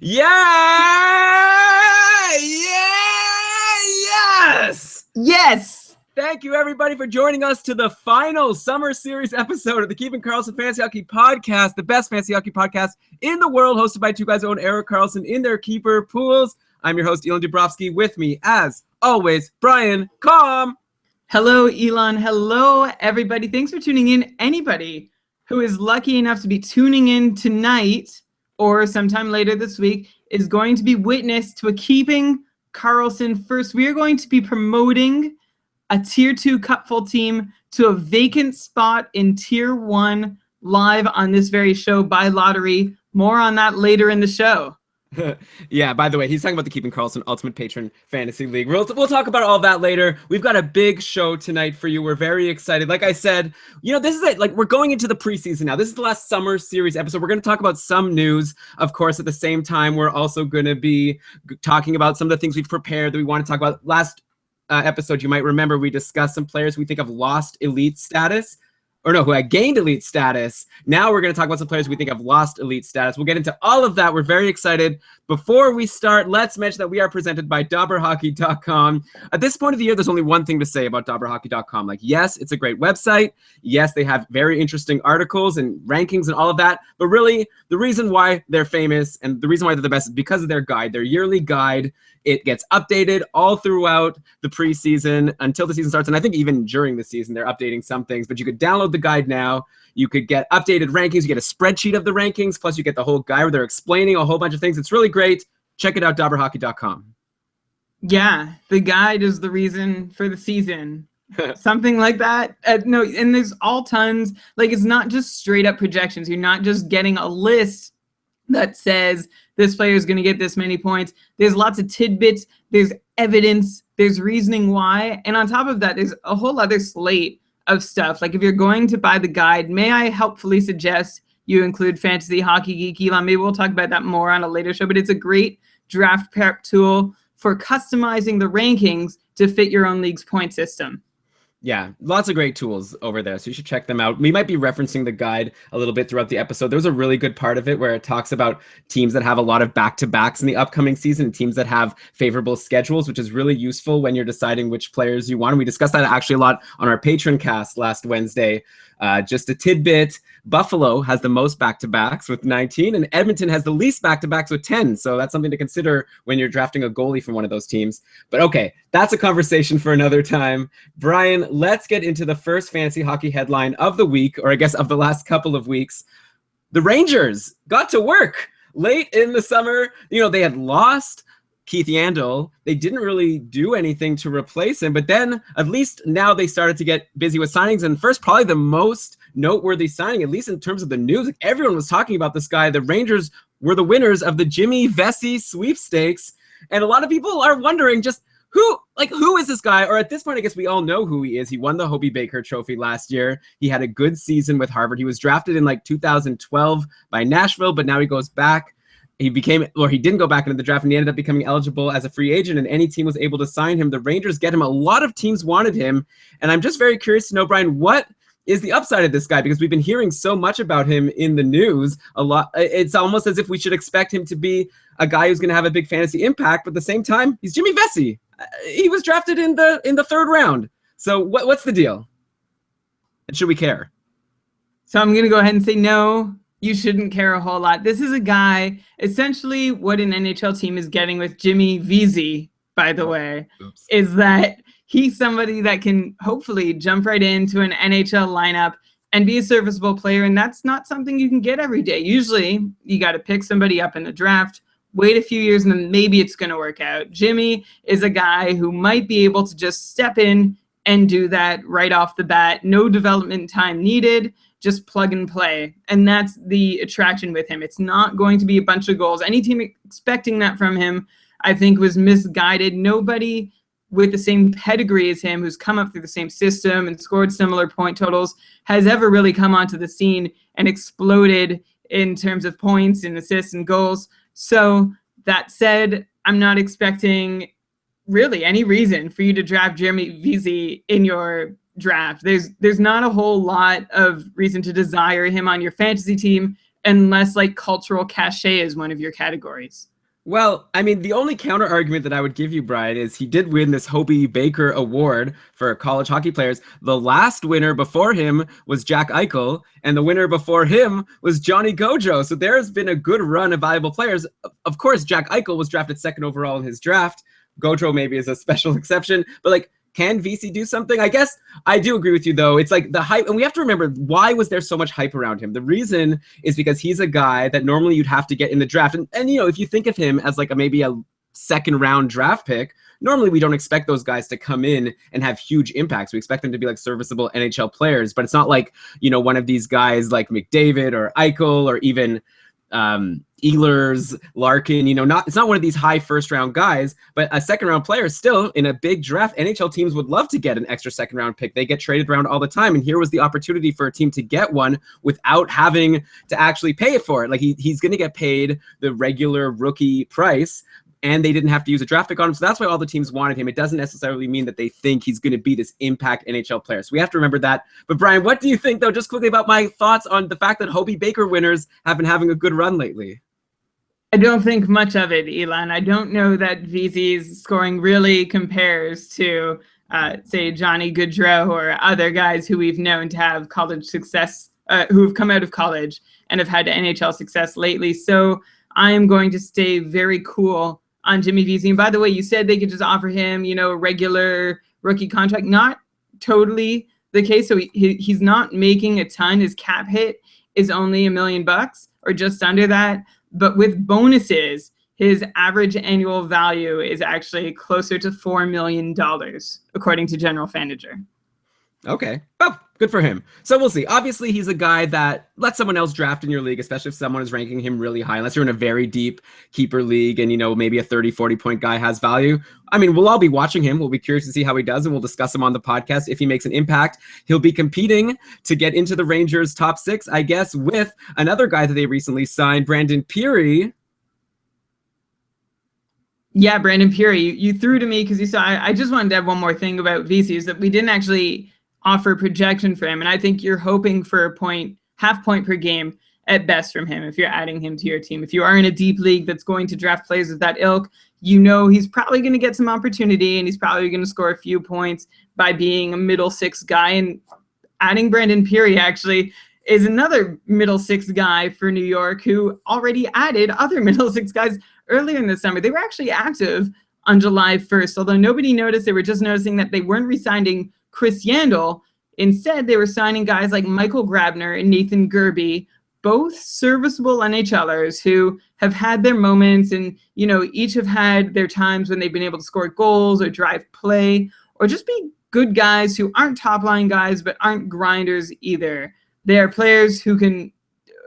Yes! Yes! Thank you, everybody, for joining us to the final Summer Series episode of the Keeping Karlsson Fantasy Hockey Podcast, the best fantasy hockey podcast in the world, hosted by two guys who own Eric Karlsson in their keeper pools. I'm your host, Elon Dubrovsky. With me, as always, Brian Com. Hello, Elon. Hello, everybody. Thanks for tuning in. Anybody who is lucky enough to be tuning in tonight or sometime later this week is going to be witness to a Keeping Karlsson first. We are going to be promoting a Tier 2 Cupful team to a vacant spot in Tier 1 live on this very show by lottery. More on that later in the show. Yeah, by the way, he's talking about the Keeping Karlsson Ultimate Patron Fantasy League. We'll talk about all that later. We've got a big show tonight for you. We're very excited. Like I said, this is it. Like, we're going into the preseason now. This is the last Summer Series episode. We're going to talk about some news. Of course, at the same time, we're also going to be talking about some of the things we've prepared that we want to talk about. Last episode, you might remember, we discussed some players we think have lost elite status. Who had gained elite status. Now we're going to talk about some players we think have lost elite status. We'll get into all of that. We're very excited. Before we start, let's mention that we are presented by DobberHockey.com. At this point of the year, there's only one thing to say about DobberHockey.com. Like, yes, it's a great website. Yes, they have very interesting articles and rankings and all of that. But really, the reason why they're famous and the reason why they're the best is because of their guide, their yearly guide. It gets updated all throughout the preseason until the season starts. And I think even during the season, they're updating some things. But you could download the guide now. You could get updated rankings. You get a spreadsheet of the rankings. Plus, you get the whole guide where they're explaining a whole bunch of things. It's really great. Check it out, DobberHockey.com. Yeah, the guide is the reason for the season. Something like that. No, and there's all tons. Like, it's not just straight up projections. You're not just getting a list that says this player is going to get this many points. There's lots of tidbits. There's evidence. There's reasoning why. And on top of that, there's a whole other slate of stuff. Like, if you're going to buy the guide, may I helpfully suggest you include Fantasy Hockey Geek. Elon, maybe we'll talk about that more on a later show, but it's a great draft prep tool for customizing the rankings to fit your own league's point system. Yeah, lots of great tools over there, so you should check them out. We might be referencing the guide a little bit throughout the episode. There's a really good part of it where it talks about teams that have a lot of back-to-backs in the upcoming season, teams that have favorable schedules, which is really useful when you're deciding which players you want. And we discussed that actually a lot on our Patreon cast last Wednesday. Just a tidbit, Buffalo has the most back-to-backs with 19, and Edmonton has the least back-to-backs with 10. So that's something to consider when you're drafting a goalie from one of those teams. But okay, that's a conversation for another time. Brian, let's get into the first fantasy hockey headline of the week, or I guess of the last couple of weeks. The Rangers got to work late in the summer. They had lost Keith Yandel. They didn't really do anything to replace him, but then at least now they started to get busy with signings. And first, probably the most noteworthy signing, at least in terms of the news, like everyone was talking about this guy. The Rangers were the winners of the Jimmy Vesey sweepstakes. And a lot of people are wondering just who is this guy? Or at this point, I guess we all know who he is. He won the Hobey Baker Trophy last year. He had a good season with Harvard. He was drafted in 2012 by Nashville, but now he goes back. He didn't go back into the draft, and he ended up becoming eligible as a free agent, and any team was able to sign him. The Rangers get him. A lot of teams wanted him, and I'm just very curious to know, Brian, what is the upside of this guy? Because we've been hearing so much about him in the news a lot. It's almost as if we should expect him to be a guy who's going to have a big fantasy impact, but at the same time, he's Jimmy Vesey. He was drafted in the third round. So what's the deal? And should we care? So I'm going to go ahead and say no. You shouldn't care a whole lot. This is a guy, essentially what an NHL team is getting with Jimmy Vesey, by the way, is that he's somebody that can hopefully jump right into an NHL lineup and be a serviceable player, and that's not something you can get every day. Usually, you got to pick somebody up in the draft, wait a few years, and then maybe it's going to work out. Jimmy is a guy who might be able to just step in and do that right off the bat. No development time needed. Just plug and play. And that's the attraction with him. It's not going to be a bunch of goals. Any team expecting that from him, I think, was misguided. Nobody with the same pedigree as him, who's come up through the same system and scored similar point totals, has ever really come onto the scene and exploded in terms of points and assists and goals. So that said, I'm not expecting really any reason for you to draft Jeremy Vesey in your draft. There's not a whole lot of reason to desire him on your fantasy team. unless like cultural cachet is one of your categories. Well, I mean, the only counter argument that I would give you, Brian, is he did win this Hobie Baker Award for college hockey players. The last winner before him was Jack Eichel, and the winner before him was Johnny Gaudreau. So there's been a good run of valuable players. Of course, Jack Eichel was drafted second overall in his draft. Gaudreau maybe is a special exception, but like, can VC do something? I guess I do agree with you, though. It's like the hype, and we have to remember, why was there so much hype around him? The reason is because he's a guy that normally you'd have to get in the draft. And you know, if you think of him as like maybe a second round draft pick, normally we don't expect those guys to come in and have huge impacts. We expect them to be like serviceable NHL players, but it's not like, you know, one of these guys like McDavid or Eichel or even Ehlers, Larkin, you know, it's not one of these high first round guys, but a second round player still in a big draft. NHL teams would love to get an extra second round pick. They get traded around all the time. And here was the opportunity for a team to get one without having to actually pay for it. Like he's going to get paid the regular rookie price, and they didn't have to use a draft pick on him. So that's why all the teams wanted him. It doesn't necessarily mean that they think he's going to be this impact NHL player. So we have to remember that. But Brian, what do you think, though, just quickly about my thoughts on the fact that Hobie Baker winners have been having a good run lately? I don't think much of it, Elon. I don't know that VZ's scoring really compares to, say, Johnny Gaudreau or other guys who we've known to have college success, who have come out of college and have had NHL success lately. So I am going to stay very cool on Jimmy VZ. And by the way, you said they could just offer him, you know, a regular rookie contract. Not totally the case. So he's not making a ton. His cap hit is only $1 million or just under that. But with bonuses, his average annual value is actually closer to $4 million, according to General Manager. Okay. Oh, good for him. So we'll see. Obviously, he's a guy that let someone else draft in your league, especially if someone is ranking him really high, unless you're in a very deep keeper league and, you know, maybe a 30, 40-point guy has value. I mean, we'll all be watching him. We'll be curious to see how he does, and we'll discuss him on the podcast. If he makes an impact, he'll be competing to get into the Rangers' top 6, I guess, with another guy that they recently signed, Brandon Peary. Yeah, Brandon Peary, you threw to me because you saw. I just wanted to have one more thing about VC, is that we didn't actually offer projection for him, and I think you're hoping for a half point per game at best from him if you're adding him to your team. If you are in a deep league that's going to draft players of that ilk, you know he's probably going to get some opportunity, and he's probably going to score a few points by being a middle six guy. And adding Brandon Peary actually is another middle six guy for New York, who already added other middle six guys earlier in the summer. They were actually active on July 1st, although nobody noticed. They were just noticing that they weren't re-signing Chris Yandel. Instead, they were signing guys like Michael Grabner and Nathan Gerby, both serviceable NHLers who have had their moments, and, you know, each have had their times when they've been able to score goals or drive play or just be good guys who aren't top-line guys but aren't grinders either. They are players who can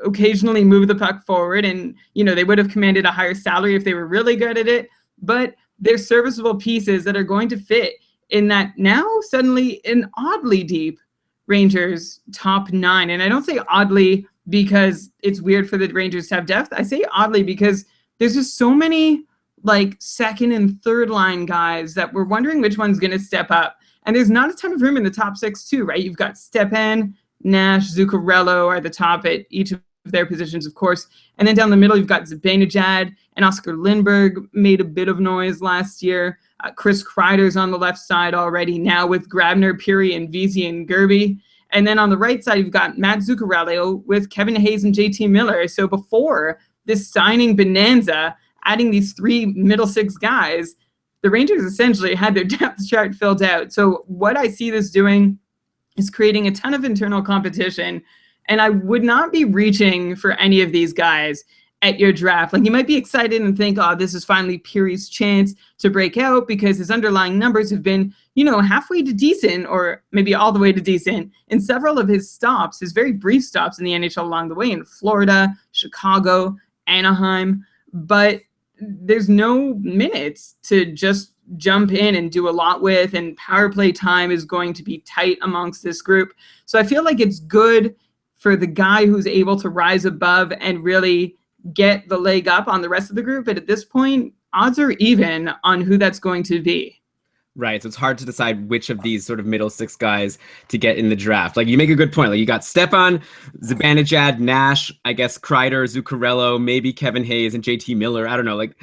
occasionally move the puck forward, and, you know, they would have commanded a higher salary if they were really good at it, but they're serviceable pieces that are going to fit in that now suddenly an oddly deep Rangers top 9. And I don't say oddly because it's weird for the Rangers to have depth. I say oddly because there's just so many like second and third line guys that we're wondering which one's going to step up. And there's not a ton of room in the top 6 too, right? You've got Stepan, Nash, Zuccarello are the top at each of their positions, of course. And then down the middle, you've got Zibanejad and Oscar Lindberg, made a bit of noise last year. Chris Kreider's on the left side already now with Grabner, Peary, and VZ and Gerby. And then on the right side, you've got Matt Zuccarello with Kevin Hayes and JT Miller. So before this signing bonanza, adding these 3 middle 6 guys, the Rangers essentially had their depth chart filled out. So what I see this doing is creating a ton of internal competition. And I would not be reaching for any of these guys at your draft. Like, you might be excited and think, oh, this is finally Peary's chance to break out because his underlying numbers have been, you know, halfway to decent or maybe all the way to decent in several of his stops, his very brief stops in the NHL along the way in Florida, Chicago, Anaheim. But there's no minutes to just jump in and do a lot with, and power play time is going to be tight amongst this group. So I feel like it's good for the guy who's able to rise above and really get the leg up on the rest of the group. But at this point, odds are even on who that's going to be. Right. So it's hard to decide which of these sort of middle six guys to get in the draft. Like you make a good point. Like you got Stepan, Zibanejad, Nash, I guess Kreider, Zuccarello, maybe Kevin Hayes and JT Miller. I don't know. Like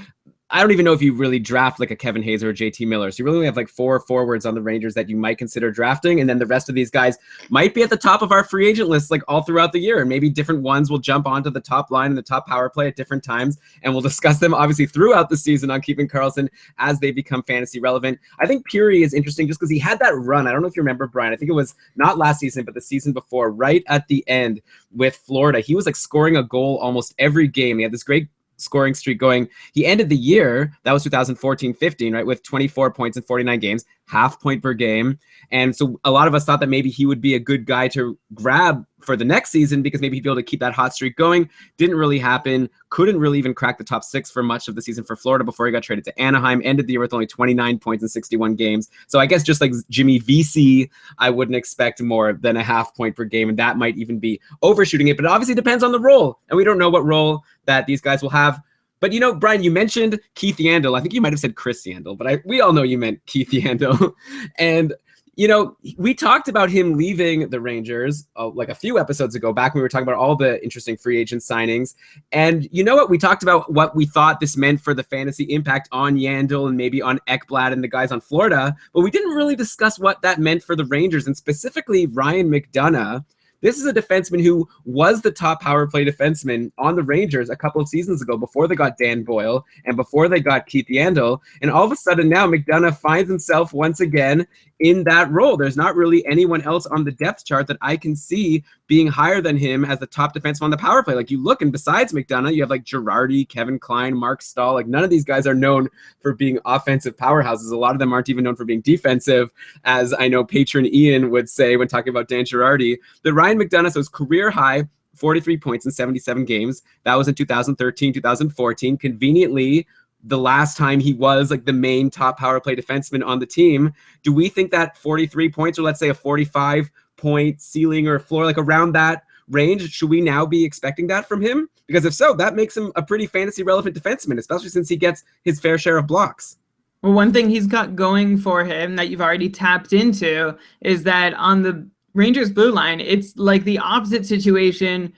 I don't even know if you really draft like a Kevin Hayes or a JT Miller. So you really only have like 4 forwards on the Rangers that you might consider drafting. And then the rest of these guys might be at the top of our free agent list like all throughout the year. And maybe different ones will jump onto the top line and the top power play at different times. And we'll discuss them obviously throughout the season on Keeping Karlsson as they become fantasy relevant. I think Puri is interesting just because he had that run. I don't know if you remember, Brian. I think it was not last season, but the season before, right at the end with Florida. He was like scoring a goal almost every game. He had this great scoring streak going. He ended the year, that was 2014-15, right, with 24 points in 49 games, half point per game. And so a lot of us thought that maybe he would be a good guy to grab for the next season because maybe he'd be able to keep that hot streak going. Didn't really happen. Couldn't really even crack the top 6 for much of the season for Florida before he got traded to Anaheim. Ended the year with only 29 points in 61 games. So I guess just like Jimmy VC, I wouldn't expect more than a half point per game. And that might even be overshooting it. But it obviously depends on the role. And we don't know what role that these guys will have. But, you know, Brian, you mentioned Keith Yandel. I think you might have said Chris Yandel, but we all know you meant Keith Yandel. And you know, we talked about him leaving the Rangers like a few episodes ago, back when we were talking about all the interesting free agent signings. And you know what? We talked about what we thought this meant for the fantasy impact on Yandel and maybe on Ekblad and the guys on Florida, but we didn't really discuss what that meant for the Rangers and specifically Ryan McDonagh. This is a defenseman who was the top power play defenseman on the Rangers a couple of seasons ago before they got Dan Boyle and before they got Keith Yandel. And all of a sudden now McDonagh finds himself once again in that role. There's not really anyone else on the depth chart that I can see being higher than him as the top defenseman on the power play. Like you look, and besides McDonagh, you have like Girardi, Kevin Klein, Mark Stahl. Like none of these guys are known for being offensive powerhouses. A lot of them aren't even known for being defensive, as I know patron Ian would say when talking about Dan Girardi. The Ryan McDonagh, so his career high, 43 points in 77 games. That was in 2013, 2014. Conveniently, the last time he was like the main top power play defenseman on the team. Do we think that 43 points, or let's say a 45-point ceiling or floor, like around that range, should we now be expecting that from him? Because if so, that makes him a pretty fantasy relevant defenseman, especially since he gets his fair share of blocks. Well, one thing he's got going for him that you've already tapped into is that on the Rangers blue line, it's like the opposite situation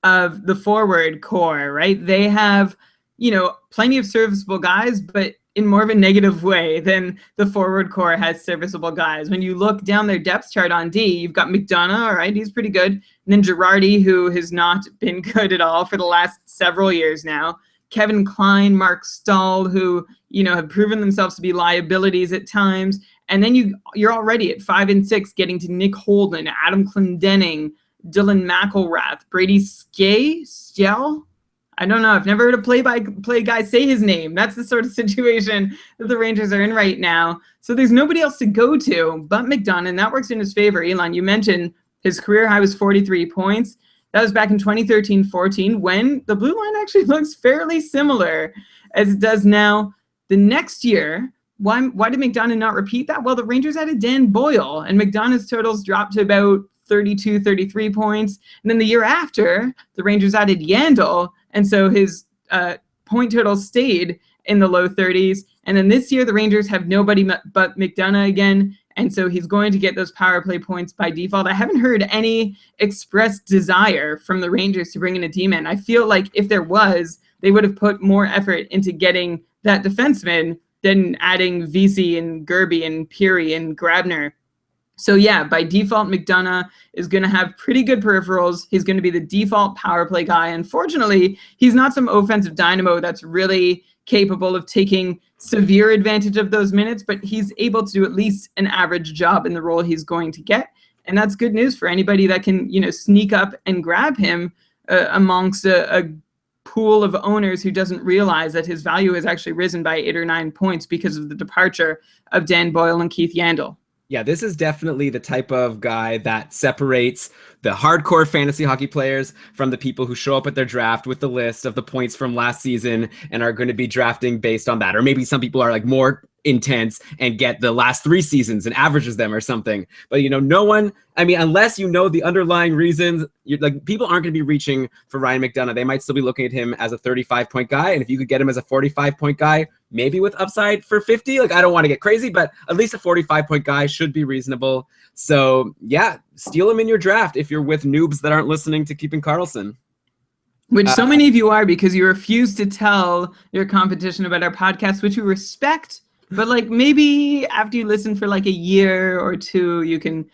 of the forward core, right? They have, you know, plenty of serviceable guys, but in more of a negative way than the forward core has serviceable guys. When you look down their depth chart on D, you've got McDonagh, all right, he's pretty good. And then Girardi, who has not been good at all for the last several years now. Kevin Klein, Mark Stahl, who, you know, have proven themselves to be liabilities at times. And then you're already at 5 and 6, getting to Nick Holden, Adam Clendenning, Dylan McElrath, Brady Skjell. I don't know. I've never heard a play-by-play guy say his name. That's the sort of situation that the Rangers are in right now. So there's nobody else to go to but McDonagh, and that works in his favor. Elon, you mentioned his career high was 43 points. That was back in 2013-14 when the blue line actually looks fairly similar as it does now. The next year, why did McDonagh not repeat that? Well, the Rangers added Dan Boyle, and McDonagh's totals dropped to about 32, 33 points. And then the year after, the Rangers added Yandel, and so his point total stayed in the low 30s. And then this year, the Rangers have nobody but McDonagh again, and so he's going to get those power play points by default. I haven't heard any expressed desire from the Rangers to bring in a D-man. I feel like if there was, they would have put more effort into getting that defenseman than adding VC and Gerby and Puri and Grabner. So yeah, by default, McDonagh is going to have pretty good peripherals. He's going to be the default power play guy. Unfortunately, he's not some offensive dynamo that's really capable of taking severe advantage of those minutes, but he's able to do at least an average job in the role he's going to get. And that's good news for anybody that can, you know, sneak up and grab him amongst a pool of owners who doesn't realize that his value has actually risen by 8 or 9 points because of the departure of Dan Boyle and Keith Yandel. Yeah, this is definitely the type of guy that separates the hardcore fantasy hockey players from the people who show up at their draft with the list of the points from last season and are going to be drafting based on that. Or maybe some people are like more intense and get the last 3 seasons and averages them or something. But no one, I mean, unless the underlying reasons, like, people aren't going to be reaching for Ryan McDonough. They might still be looking at him as a 35-point guy, and if you could get him as a 45-point guy, maybe with upside for 50, like, I don't want to get crazy, but at least a 45-point guy should be reasonable. So yeah, steal him in your draft if you're with noobs that aren't listening to Keeping Karlsson. Which so many of you are, because you refuse to tell your competition about our podcast, which we respect. But, like, maybe after you listen for like a year or two, you can,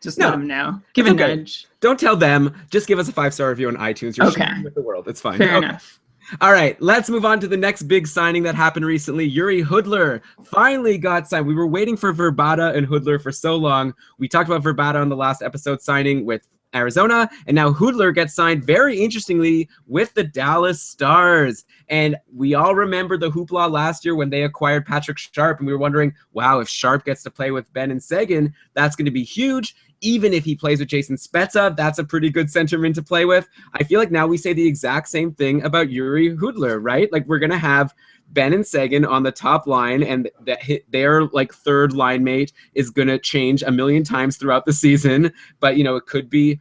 just let them know. Give a nudge. Don't tell them. Just give us a 5-star review on iTunes. You're sharing with the world. It's fine. Fair enough. All right, let's move on to the next big signing that happened recently. Jiri Hudler finally got signed. We were waiting for Vrbata and Hudler for so long. We talked about Vrbata on the last episode signing with Arizona, and now Hudler gets signed, very interestingly, with the Dallas Stars. And we all remember the hoopla last year when they acquired Patrick Sharp, and we were wondering, wow, if Sharp gets to play with Ben and Seguin, that's going to be huge. Even if he plays with Jason Spezza, that's a pretty good centerman to play with. I feel like now we say the exact same thing about Jiri Hudler, right? Like, we're going to have Ben and Seguin on the top line, and their like third line mate is going to change a million times throughout the season. But, it could be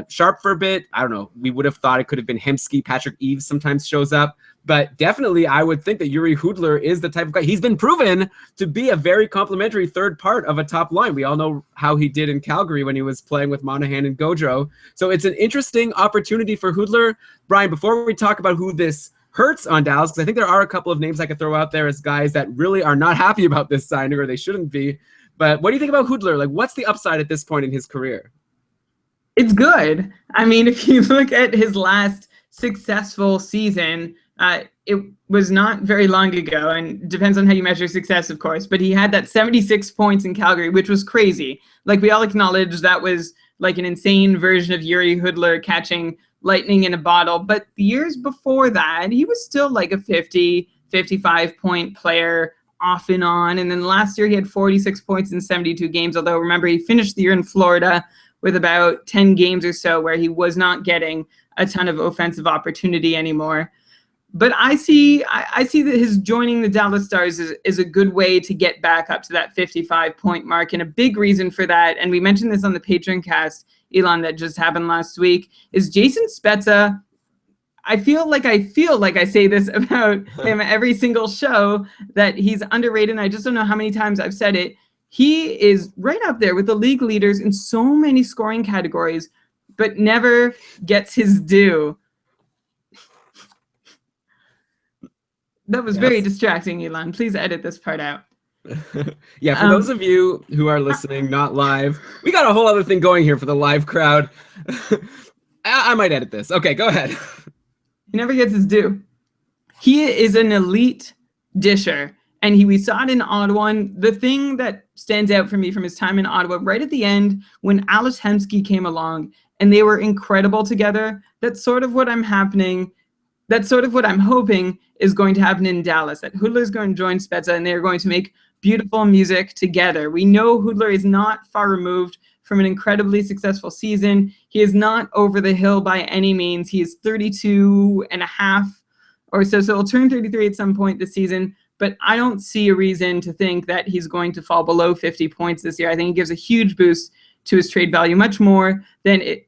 Sharp for a bit. I don't know. We would have thought it could have been Hemsky. Patrick Eves sometimes shows up. But definitely, I would think that Jiri Hudler is the type of guy. He's been proven to be a very complimentary third part of a top line. We all know how he did in Calgary when he was playing with Monahan and Gaudreau. So it's an interesting opportunity for Hudler. Brian, before we talk about who this hurts on Dallas, because I think there are a couple of names I could throw out there as guys that really are not happy about this signing, or they shouldn't be. But what do you think about Hudler? Like, what's the upside at this point in his career? It's good. I mean, if you look at his last successful season, it was not very long ago, and depends on how you measure success, of course, but he had that 76 points in Calgary, which was crazy. Like, we all acknowledge that was like an insane version of Jiri Hudler catching lightning in a bottle. But the years before that, he was still like a 50, 55-point player off and on. And then last year he had 46 points in 72 games, although remember, he finished the year in Florida with about 10 games or so where he was not getting a ton of offensive opportunity anymore. But I see that his joining the Dallas Stars is a good way to get back up to that 55-point mark. And a big reason for that, and we mentioned this on the Patreon cast, Elon, that just happened last week, is Jason Spezza. I feel like I say this about him every single show, that he's underrated, and I just don't know how many times I've said it. He is right up there with the league leaders in so many scoring categories, but never gets his due. That was very distracting, Elon. Please edit this part out. Yeah, for those of you who are listening, not live, we got a whole other thing going here for the live crowd. I might edit this. Okay, go ahead. He never gets his due. He is an elite disher, and we saw it in Ottawa. And the thing that stands out for me from his time in Ottawa, right at the end, when Alex Hemsky came along, and they were incredible together, that's sort of what I'm hoping is going to happen in Dallas, that Hudler is going to join Spezza, and they're going to make beautiful music together. We know Hudler is not far removed from an incredibly successful season. He is not over the hill by any means. He is 32 and a half or so he'll turn 33 at some point this season, but I don't see a reason to think that he's going to fall below 50 points this year. I think it gives a huge boost to his trade value, much more than it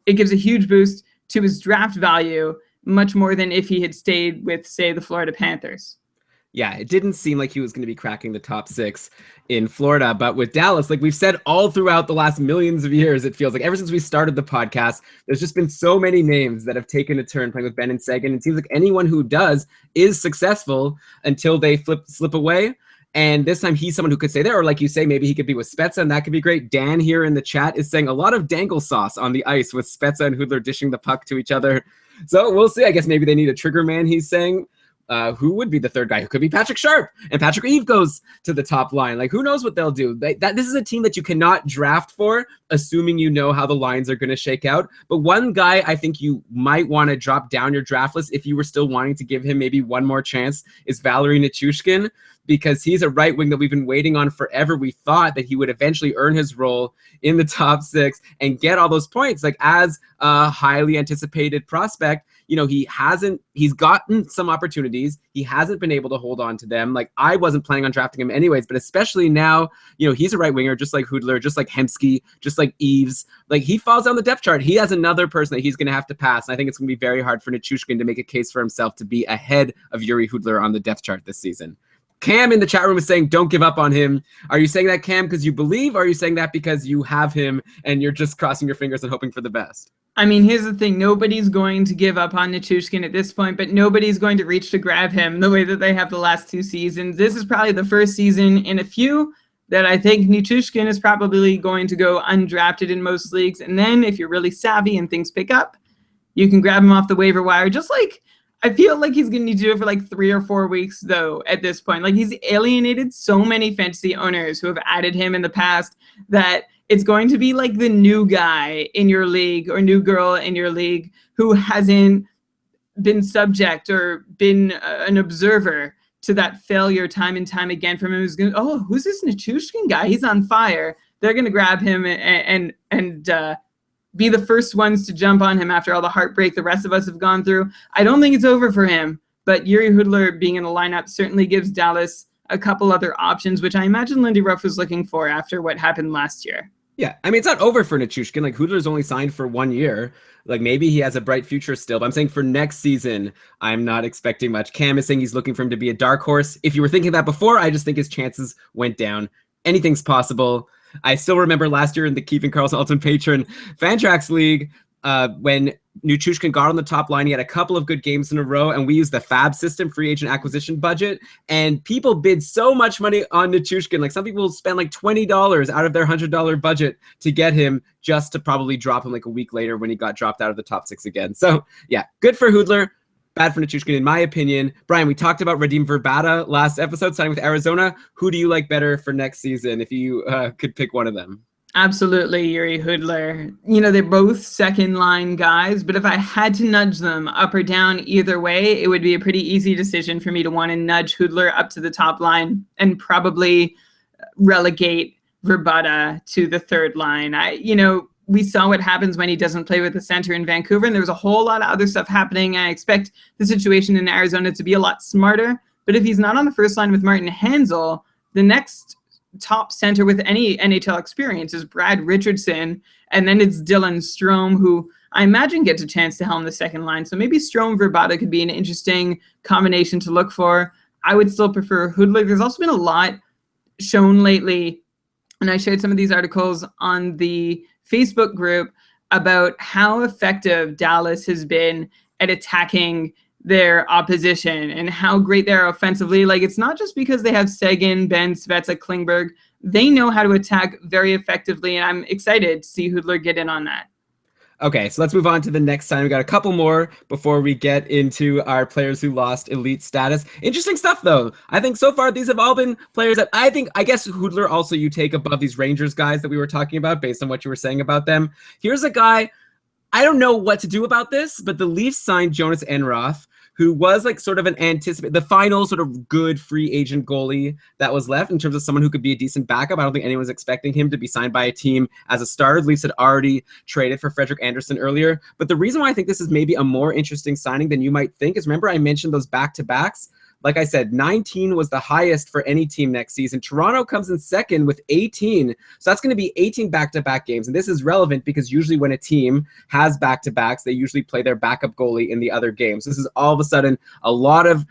gives a huge boost to his draft value, much more than if he had stayed with, say, the Florida Panthers. Yeah, it didn't seem like he was going to be cracking the top 6 in Florida. But with Dallas, like we've said all throughout the last millions of years, it feels like ever since we started the podcast, there's just been so many names that have taken a turn playing with Ben and Seguin. It seems like anyone who does is successful until they slip away. And this time he's someone who could stay there. Or like you say, maybe he could be with Spezza, and that could be great. Dan here in the chat is saying a lot of dangle sauce on the ice with Spezza and Hudler dishing the puck to each other. So we'll see. I guess maybe they need a trigger man, he's saying. Who would be the third guy? Who could be Patrick Sharp, and Patrick Eve goes to the top line. Like, who knows what they'll do? This is a team that you cannot draft for, assuming you know how the lines are going to shake out. But one guy I think you might want to drop down your draft list if you were still wanting to give him maybe one more chance is Valeri Nichushkin, because he's a right wing that we've been waiting on forever. We thought that he would eventually earn his role in the top 6 and get all those points. Like, as a highly anticipated prospect, he's gotten some opportunities. He hasn't been able to hold on to them. Like, I wasn't planning on drafting him anyways, but especially now, he's a right winger, just like Hudler, just like Hemsky, just like Eves. Like, he falls down the depth chart. He has another person that he's going to have to pass. And I think it's going to be very hard for Nichushkin to make a case for himself to be ahead of Yuri Hudler on the depth chart this season. Cam in the chat room is saying, don't give up on him. Are you saying that, Cam, because you believe, or are you saying that because you have him and you're just crossing your fingers and hoping for the best? I mean, here's the thing. Nobody's going to give up on Nichushkin at this point, but nobody's going to reach to grab him the way that they have the last 2 seasons. This is probably the first season in a few that I think Nichushkin is probably going to go undrafted in most leagues. And then if you're really savvy and things pick up, you can grab him off the waiver wire. Just like, I feel like he's going to do it for like 3 or 4 weeks, though, at this point. Like, he's alienated so many fantasy owners who have added him in the past that it's going to be like the new guy in your league or new girl in your league who hasn't been subject or been an observer to that failure time and time again from him. Who's going, oh, who's this Nichushkin guy? He's on fire. They're going to grab him and be the first ones to jump on him after all the heartbreak the rest of us have gone through. I don't think it's over for him, but Yuri Hudler being in the lineup certainly gives Dallas a couple other options, which I imagine Lindy Ruff was looking for after what happened last year. Yeah, I mean, it's not over for Nichushkin. Like, Hudler's only signed for 1 year. Like, maybe he has a bright future still, but I'm saying for next season, I'm not expecting much. Cam is saying he's looking for him to be a dark horse. If you were thinking that before, I just think his chances went down. Anything's possible. I still remember last year in the Keeping Karlsson Ultimate Patron Fantrax League, when Nichushkin got on the top line, he had a couple of good games in a row, and we used the FAB system, free agent acquisition budget, and people bid so much money on Nichushkin. Like, some people spend like $20 out of their $100 budget to get him, just to probably drop him like a week later when he got dropped out of the top 6 again. So yeah, good for Hudler, bad for Nichushkin, in my opinion. Brian, we talked about Radim Verbata last episode, signing with Arizona. Who do you like better for next season if you could pick one of them? Absolutely, Yuri Hudler. They're both second-line guys, but if I had to nudge them up or down either way, it would be a pretty easy decision for me to want to nudge Hudler up to the top line and probably relegate Verbata to the third line. We saw what happens when he doesn't play with the center in Vancouver, and there was a whole lot of other stuff happening. I expect the situation in Arizona to be a lot smarter, but if he's not on the first line with Martin Hanzal, the next top center with any NHL experience is Brad Richardson, and then it's Dylan Strome, who I imagine gets a chance to helm the second line. So maybe Strome Verbata could be an interesting combination to look for. I would still prefer Hudler. There's also been a lot shown lately, and I shared some of these articles on the Facebook group about how effective Dallas has been at attacking their opposition and how great they are offensively. Like, it's not just because they have Seguin, Ben, Svetsa, Klingberg. They know how to attack very effectively, and I'm excited to see Hudler get in on that. Okay, so let's move on to the next time. We got a couple more before we get into our players who lost elite status. Interesting stuff, though. I think so far these have all been players that I guess Hudler also you take above these Rangers guys that we were talking about based on what you were saying about them. Here's a guy, I don't know what to do about this, but the Leafs signed Jonas Enroth, who was like sort of the final sort of good free agent goalie that was left in terms of someone who could be a decent backup. I don't think anyone's expecting him to be signed by a team as a starter. The Leafs had already traded for Frederik Andersen earlier. But the reason why I think this is maybe a more interesting signing than you might think is, remember I mentioned those back-to-backs? Like I said, 19 was the highest for any team next season. Toronto comes in second with 18. So that's going to be 18 back-to-back games. And this is relevant because usually when a team has back-to-backs, they usually play their backup goalie in the other games. This is all of a sudden a lot of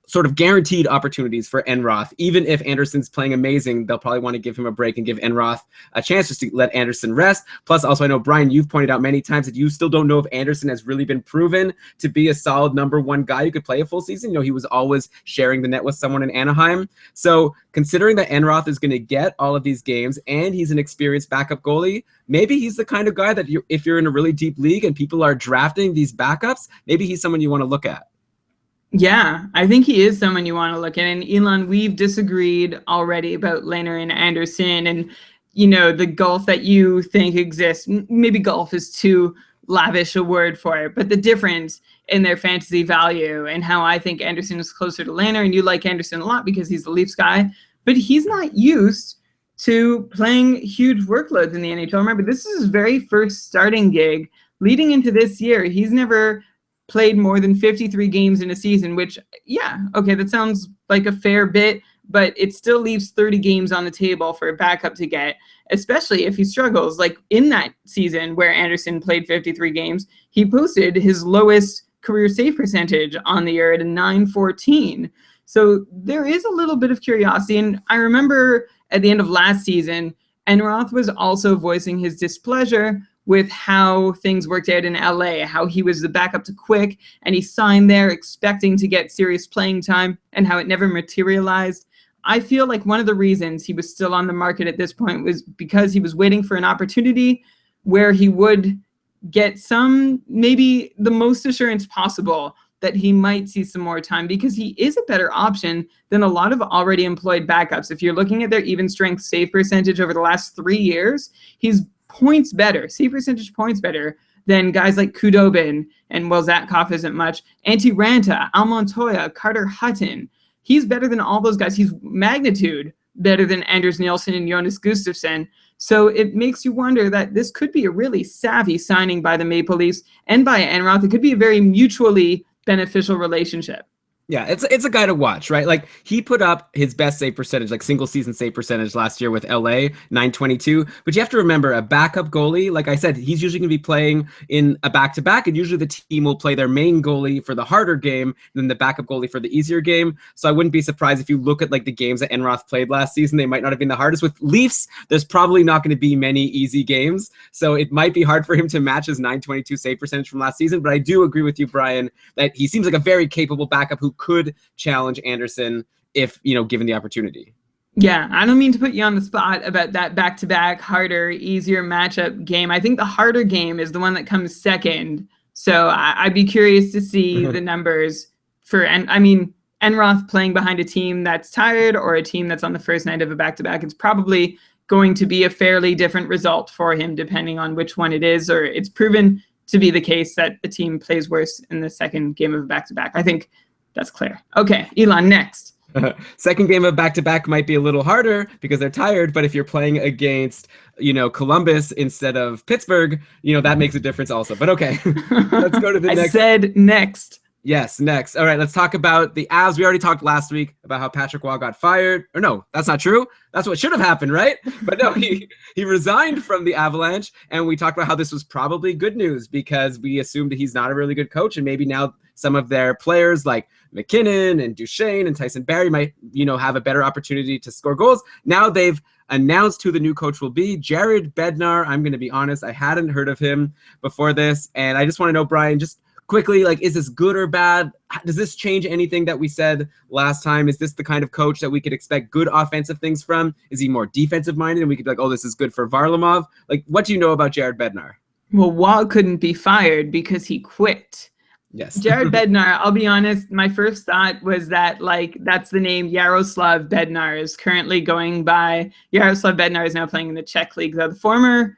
sort of guaranteed opportunities for Enroth. Even if Anderson's playing amazing, they'll probably want to give him a break and give Enroth a chance just to let Anderson rest. Plus, also, I know, Brian, you've pointed out many times that you still don't know if Anderson has really been proven to be a solid number one guy who could play a full season. He was always sharing the net with someone in Anaheim. So considering that Enroth is going to get all of these games and he's an experienced backup goalie, maybe he's the kind of guy that if you're in a really deep league and people are drafting these backups, maybe he's someone you want to look at. Yeah, I think he is someone you want to look at. And Elon, we've disagreed already about Lehner and Anderson and, the gulf that you think exists. Maybe gulf is too lavish a word for it, but the difference in their fantasy value and how I think Anderson is closer to Lehner, and you like Anderson a lot because he's the Leafs guy, but he's not used to playing huge workloads in the NHL. Remember, this is his very first starting gig. Leading into this year, he's never played more than 53 games in a season, which, yeah, okay, that sounds like a fair bit, but it still leaves 30 games on the table for a backup to get, especially if he struggles. Like in that season where Anderson played 53 games, he posted his lowest career save percentage on the year at a 914. So there is a little bit of curiosity. And I remember at the end of last season, Enroth was also voicing his displeasure with how things worked out in LA, how he was the backup to Quick, and he signed there expecting to get serious playing time, and how it never materialized. I feel like one of the reasons he was still on the market at this point was because he was waiting for an opportunity where he would get some, maybe the most assurance possible that he might see some more time, because he is a better option than a lot of already employed backups. If you're looking at their even strength save percentage over the last 3 years, he's points better, save percentage points better than guys like Kudobin, and well, Zatkoff isn't much, Antti Ranta, Al Montoya, Carter Hutton. He's better than all those guys. He's magnitude better than Anders Nielsen and Jonas Gustafsson. So it makes you wonder that this could be a really savvy signing by the Maple Leafs and by Enroth. It could be a very mutually beneficial relationship. Yeah, it's a guy to watch, right? Like, he put up his best save percentage, like single season save percentage last year with LA, 922. But you have to remember, a backup goalie, like I said, he's usually going to be playing in a back-to-back, and usually the team will play their main goalie for the harder game, and then the backup goalie for the easier game. So I wouldn't be surprised if you look at like the games that Enroth played last season, they might not have been the hardest. With Leafs, there's probably not going to be many easy games, so it might be hard for him to match his 922 save percentage from last season. But I do agree with you, Brian, that he seems like a very capable backup who could challenge Anderson if, given the opportunity. Yeah, I don't mean to put you on the spot about that back-to-back harder, easier matchup game. I think the harder game is the one that comes second. So I'd be curious to see the numbers for, and I mean, Enroth playing behind a team that's tired or a team that's on the first night of a back-to-back. It's probably going to be a fairly different result for him depending on which one it is, or it's proven to be the case that a team plays worse in the second game of a back-to-back. I think that's clear. Okay, Elon, next. Second game of back-to-back might be a little harder because they're tired, but if you're playing against, Columbus instead of Pittsburgh, that makes a difference also. But okay, let's go to the next. I said next. Yes, next. All right, let's talk about the Avs. We already talked last week about how Patrick Waugh got fired. Or no, that's not true. That's what should have happened, right? But no, he resigned from the Avalanche, and we talked about how this was probably good news because we assumed that he's not a really good coach, and maybe now some of their players like McKinnon and Duchesne and Tyson Barrie might, have a better opportunity to score goals. Now they've announced who the new coach will be, Jared Bednar. I'm going to be honest, I hadn't heard of him before this, and I just want to know, Brian, just quickly, like, is this good or bad? Does this change anything that we said last time? Is this the kind of coach that we could expect good offensive things from? Is he more defensive minded and we could be like, oh, this is good for Varlamov? Like, what do you know about Jared Bednar? Well, Waugh couldn't be fired because he quit. Yes. Jared Bednar, I'll be honest, my first thought was that, like, that's the name Yaroslav Bednar is currently going by. Yaroslav Bednar is now playing in the Czech League, though. The former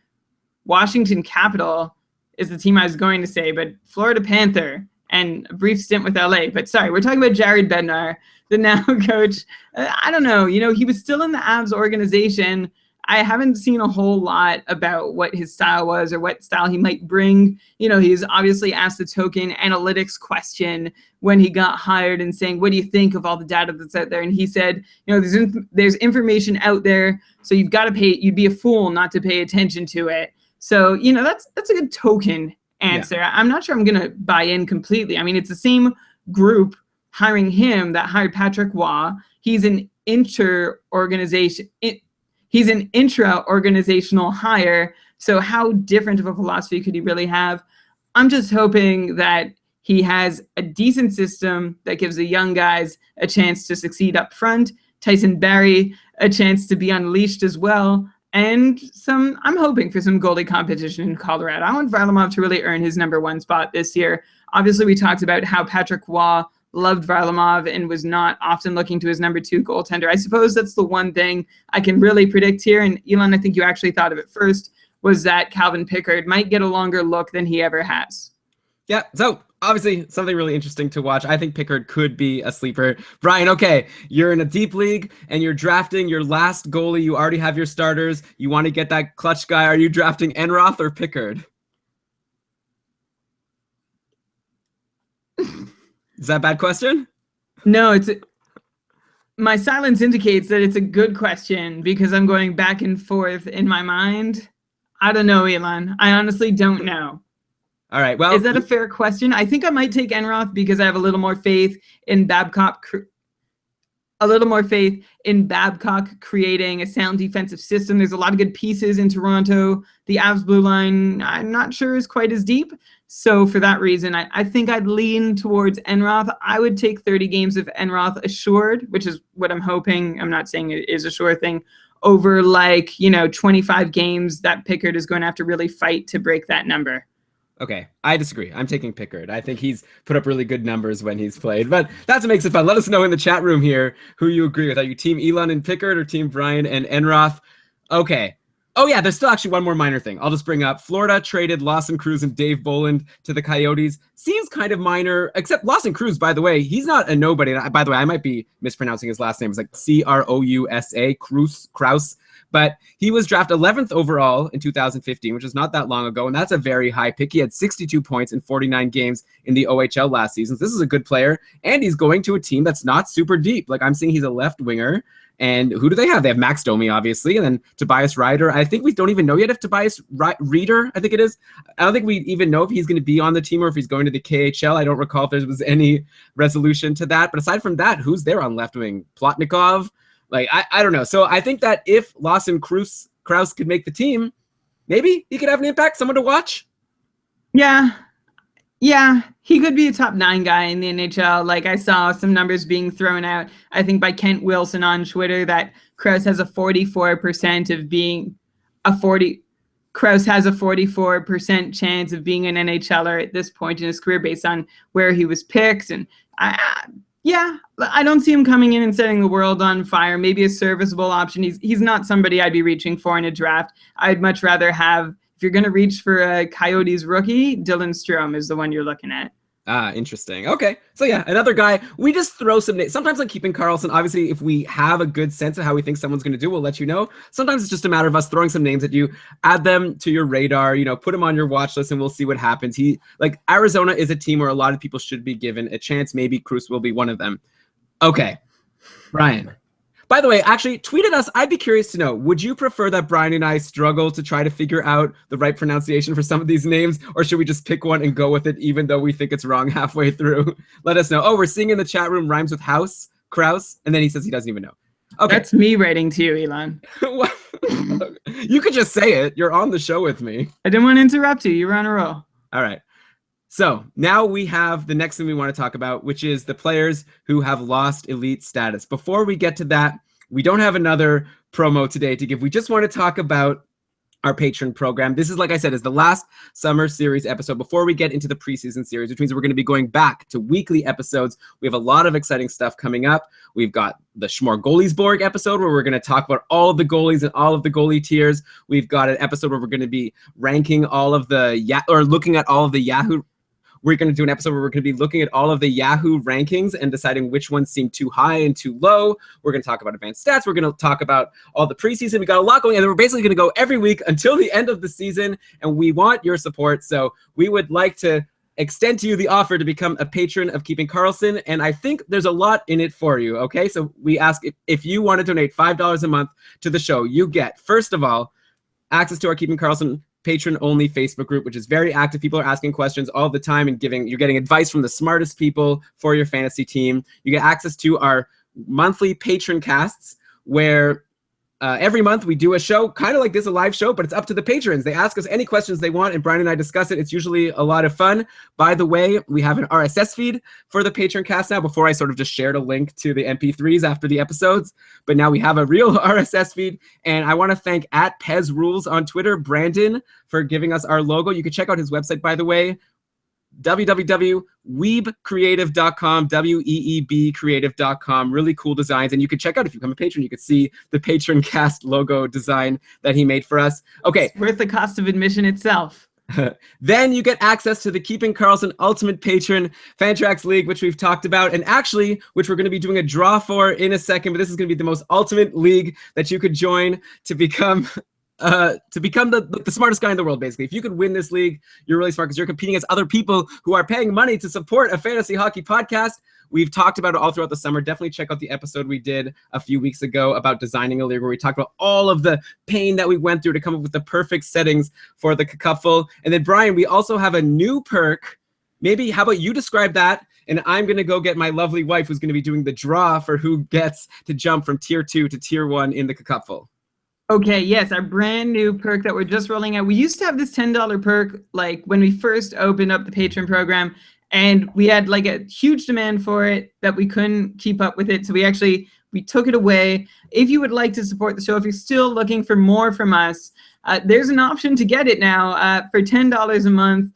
Washington Capital is the team I was going to say, but Florida Panther and a brief stint with LA. But sorry, we're talking about Jared Bednar, the now coach. I don't know. He was still in the Avs organization. I haven't seen a whole lot about what his style was or what style he might bring. He's obviously asked the token analytics question when he got hired and saying, what do you think of all the data that's out there? And he said, there's information out there, so you've got to pay. You'd be a fool not to pay attention to it. So, that's a good token answer. Yeah. I'm not sure I'm going to buy in completely. I mean, it's the same group hiring him that hired Patrick Waugh. He's an intra-organizational hire. So how different of a philosophy could he really have? I'm just hoping that he has a decent system that gives the young guys a chance to succeed up front, Tyson Barrie a chance to be unleashed as well, and I'm hoping for some goalie competition in Colorado. I want Varlamov to really earn his number one spot this year. Obviously, we talked about how Patrick Waugh loved Varlamov and was not often looking to his number two goaltender. I suppose that's the one thing I can really predict here. And Elon, I think you actually thought of it first, was that Calvin Pickard might get a longer look than he ever has. Yeah, so obviously something really interesting to watch. I think Pickard could be a sleeper. Brian, okay, you're in a deep league and you're drafting your last goalie. You already have your starters. You want to get that clutch guy. Are you drafting Enroth or Pickard? Is that a bad question? No, my silence indicates that it's a good question because I'm going back and forth in my mind. I don't know, Elon. I honestly don't know. All right. Well, is that a fair question? I think I might take Enroth because I have a little more faith in Babcock. Creating a sound defensive system. There's a lot of good pieces in Toronto. The Avs blue line, I'm not sure is quite as deep. So for that reason, I think I'd lean towards Enroth. I would take 30 games of Enroth assured, which is what I'm hoping. I'm not saying it is a sure thing, over 25 games that Pickard is going to have to really fight to break that number. Okay, I disagree. I'm taking Pickard. I think he's put up really good numbers when he's played, but that's what makes it fun. Let us know in the chat room here who you agree with. Are you team Elon and Pickard or team Brian and Enroth? Okay. Oh yeah, there's still actually one more minor thing. I'll just bring up. Florida traded Lawson Cruz and Dave Bolland to the Coyotes. Seems kind of minor, except Lawson Cruz, by the way, he's not a nobody. By the way, I might be mispronouncing his last name. It's like Crousa, Kraus. But he was drafted 11th overall in 2015, which is not that long ago, and that's a very high pick. He had 62 points in 49 games in the OHL last season. So this is a good player, and he's going to a team that's not super deep. Like, I'm seeing he's a left winger, and who do they have? They have Max Domi, obviously, and then Tobias Ryder. I think we don't even know yet if Tobias Reeder, I think it is. I don't think we even know if he's going to be on the team or if he's going to the KHL. I don't recall if there was any resolution to that. But aside from that, who's there on left wing? Plotnikov? Like, I don't know. So I think that if Lawson Kraus could make the team, maybe he could have an impact, someone to watch. Yeah, he could be a top 9 guy in the NHL. Like, I saw some numbers being thrown out, I think by Kent Wilson on Twitter, that Kraus has a 44% of being Kraus has a 44% chance of being an NHLer at this point in his career based on where he was picked. And I don't see him coming in and setting the world on fire. Maybe a serviceable option. He's not somebody I'd be reaching for in a draft. I'd much rather have, if you're going to reach for a Coyotes rookie, Dylan Strome is the one you're looking at. Ah, interesting. Okay. So yeah, another guy. We just throw some names. Sometimes like keeping Karlsson, obviously, if we have a good sense of how we think someone's going to do, we'll let you know. Sometimes it's just a matter of us throwing some names at you, add them to your radar, put them on your watch list, and we'll see what happens. Arizona is a team where a lot of people should be given a chance. Maybe Cruz will be one of them. Okay. Brian. By the way, actually, tweet at us. I'd be curious to know, would you prefer that Brian and I struggle to try to figure out the right pronunciation for some of these names, or should we just pick one and go with it even though we think it's wrong halfway through? Let us know. Oh, we're seeing in the chat room rhymes with house, Kraus, and then he says he doesn't even know. Okay. That's me writing to you, Elon. You could just say it. You're on the show with me. I didn't want to interrupt you. You were on a roll. All right. So now we have the next thing we want to talk about, which is the players who have lost elite status. Before we get to that, we don't have another promo today to give. We just want to talk about our patron program. This is, like I said, is the last summer series episode before we get into the preseason series, which means we're going to be going back to weekly episodes. We have a lot of exciting stuff coming up. We've got the Schmore Goaliesborg episode where we're going to talk about all of the goalies and all of the goalie tiers. We've got an episode where we're going to be ranking all of the looking at all of the Yahoo. We're going to do an episode where we're going to be looking at all of the Yahoo rankings and deciding which ones seem too high and too low. We're going to talk about advanced stats. We're going to talk about all the preseason. We got a lot going on. And we're basically going to go every week until the end of the season. And we want your support. So we would like to extend to you the offer to become a patron of Keeping Karlsson. And I think there's a lot in it for you. Okay. So we ask if you want to donate $5 a month to the show, you get, first of all, access to our Keeping Karlsson patron-only Facebook group, which is very active. People are asking questions all the time and you're getting advice from the smartest people for your fantasy team. You get access to our monthly patron casts where every month we do a show, kind of like this, a live show, but it's up to the patrons. They ask us any questions they want, and Brian and I discuss it. It's usually a lot of fun. By the way, we have an RSS feed for the patron cast now. Before I sort of just shared a link to the MP3s after the episodes, but now we have a real RSS feed. And I want to thank @PezRules on Twitter, Brandon, for giving us our logo. You can check out his website, by the way, www.weebcreative.com, weebcreative.com. Really cool designs. And you can check out, if you become a patron, you can see the patron cast logo design that he made for us. Okay. It's worth the cost of admission itself. Then you get access to the Keeping Karlsson Ultimate Patron Fantrax League, which we've talked about, and actually, which we're going to be doing a draw for in a second, but this is going to be the most ultimate league that you could join to become to become the smartest guy in the world, basically. If you could win this league, you're really smart because you're competing against other people who are paying money to support a fantasy hockey podcast. We've talked about it all throughout the summer. Definitely check out the episode we did a few weeks ago about designing a league, where we talked about all of the pain that we went through to come up with the perfect settings for the cupful. And then, Brian, we also have a new perk. Maybe, how about you describe that? And I'm going to go get my lovely wife, who's going to be doing the draw for who gets to jump from tier 2 to tier 1 in the cupful. Okay, yes, our brand new perk that we're just rolling out. We used to have this $10 perk like when we first opened up the Patreon program, and we had like a huge demand for it that we couldn't keep up with it. So we took it away. If you would like to support the show, if you're still looking for more from us, there's an option to get it now. For $10 a month,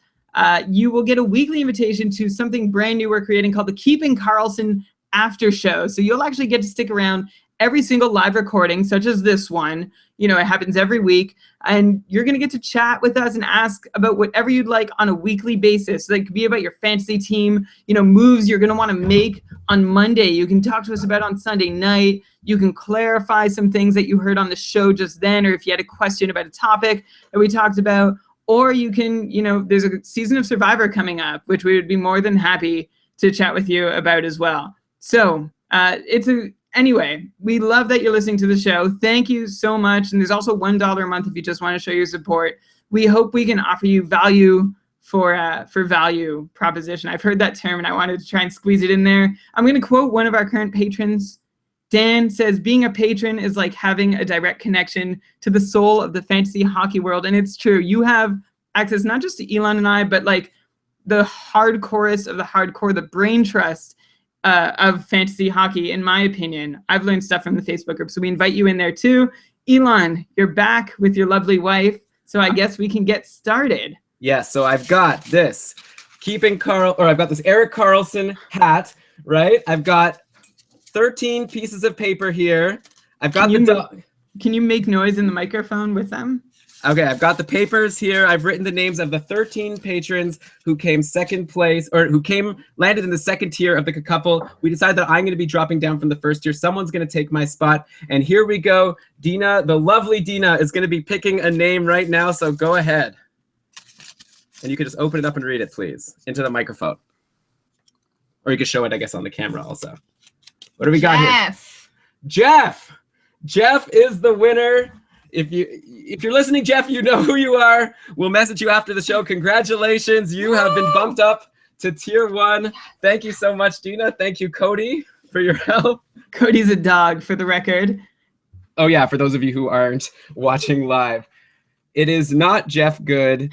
you will get a weekly invitation to something brand new we're creating called the Keeping Karlsson After Show. So you'll actually get to stick around every single live recording, such as this one. You know, it happens every week, and you're going to get to chat with us and ask about whatever you'd like on a weekly basis. So that could be about your fantasy team, you know, moves you're going to want to make on Monday. You can talk to us about on Sunday night. You can clarify some things that you heard on the show just then, or if you had a question about a topic that we talked about, or you can, you know, there's a season of Survivor coming up, which we would be more than happy to chat with you about as well. So anyway, we love that you're listening to the show. Thank you so much. And there's also $1 a month if you just want to show your support. We hope we can offer you value for value proposition. I've heard that term, and I wanted to try and squeeze it in there. I'm going to quote one of our current patrons. Dan says, being a patron is like having a direct connection to the soul of the fantasy hockey world. And it's true. You have access not just to Elon and I, but like the hardcorest of the hardcore, the brain trust of fantasy hockey, in my opinion. I've learned stuff from the Facebook group, so we invite you in there too. Elon, you're back with your lovely wife, so I guess we can get started. Yeah, so I've got this I've got this Erik Karlsson hat, right? I've got 13 pieces of paper here. I've got Can you make noise in the microphone with them? Okay, I've got the papers here. I've written the names of the 13 patrons who came second place, or who landed in the second tier of the couple. We decided that I'm going to be dropping down from the first tier. Someone's going to take my spot. And here we go. Dina, the lovely Dina, is going to be picking a name right now. So go ahead. And you can just open it up and read it, please, into the microphone. Or you can show it, I guess, on the camera also. What do we got here? Jeff is the winner. If you're listening, Jeff, you know who you are. We'll message you after the show. Congratulations. You have been bumped up to tier 1. Thank you so much, Dina. Thank you, Cody, for your help. Cody's a dog, for the record. Oh, yeah, for those of you who aren't watching live. It is not Jeff Good.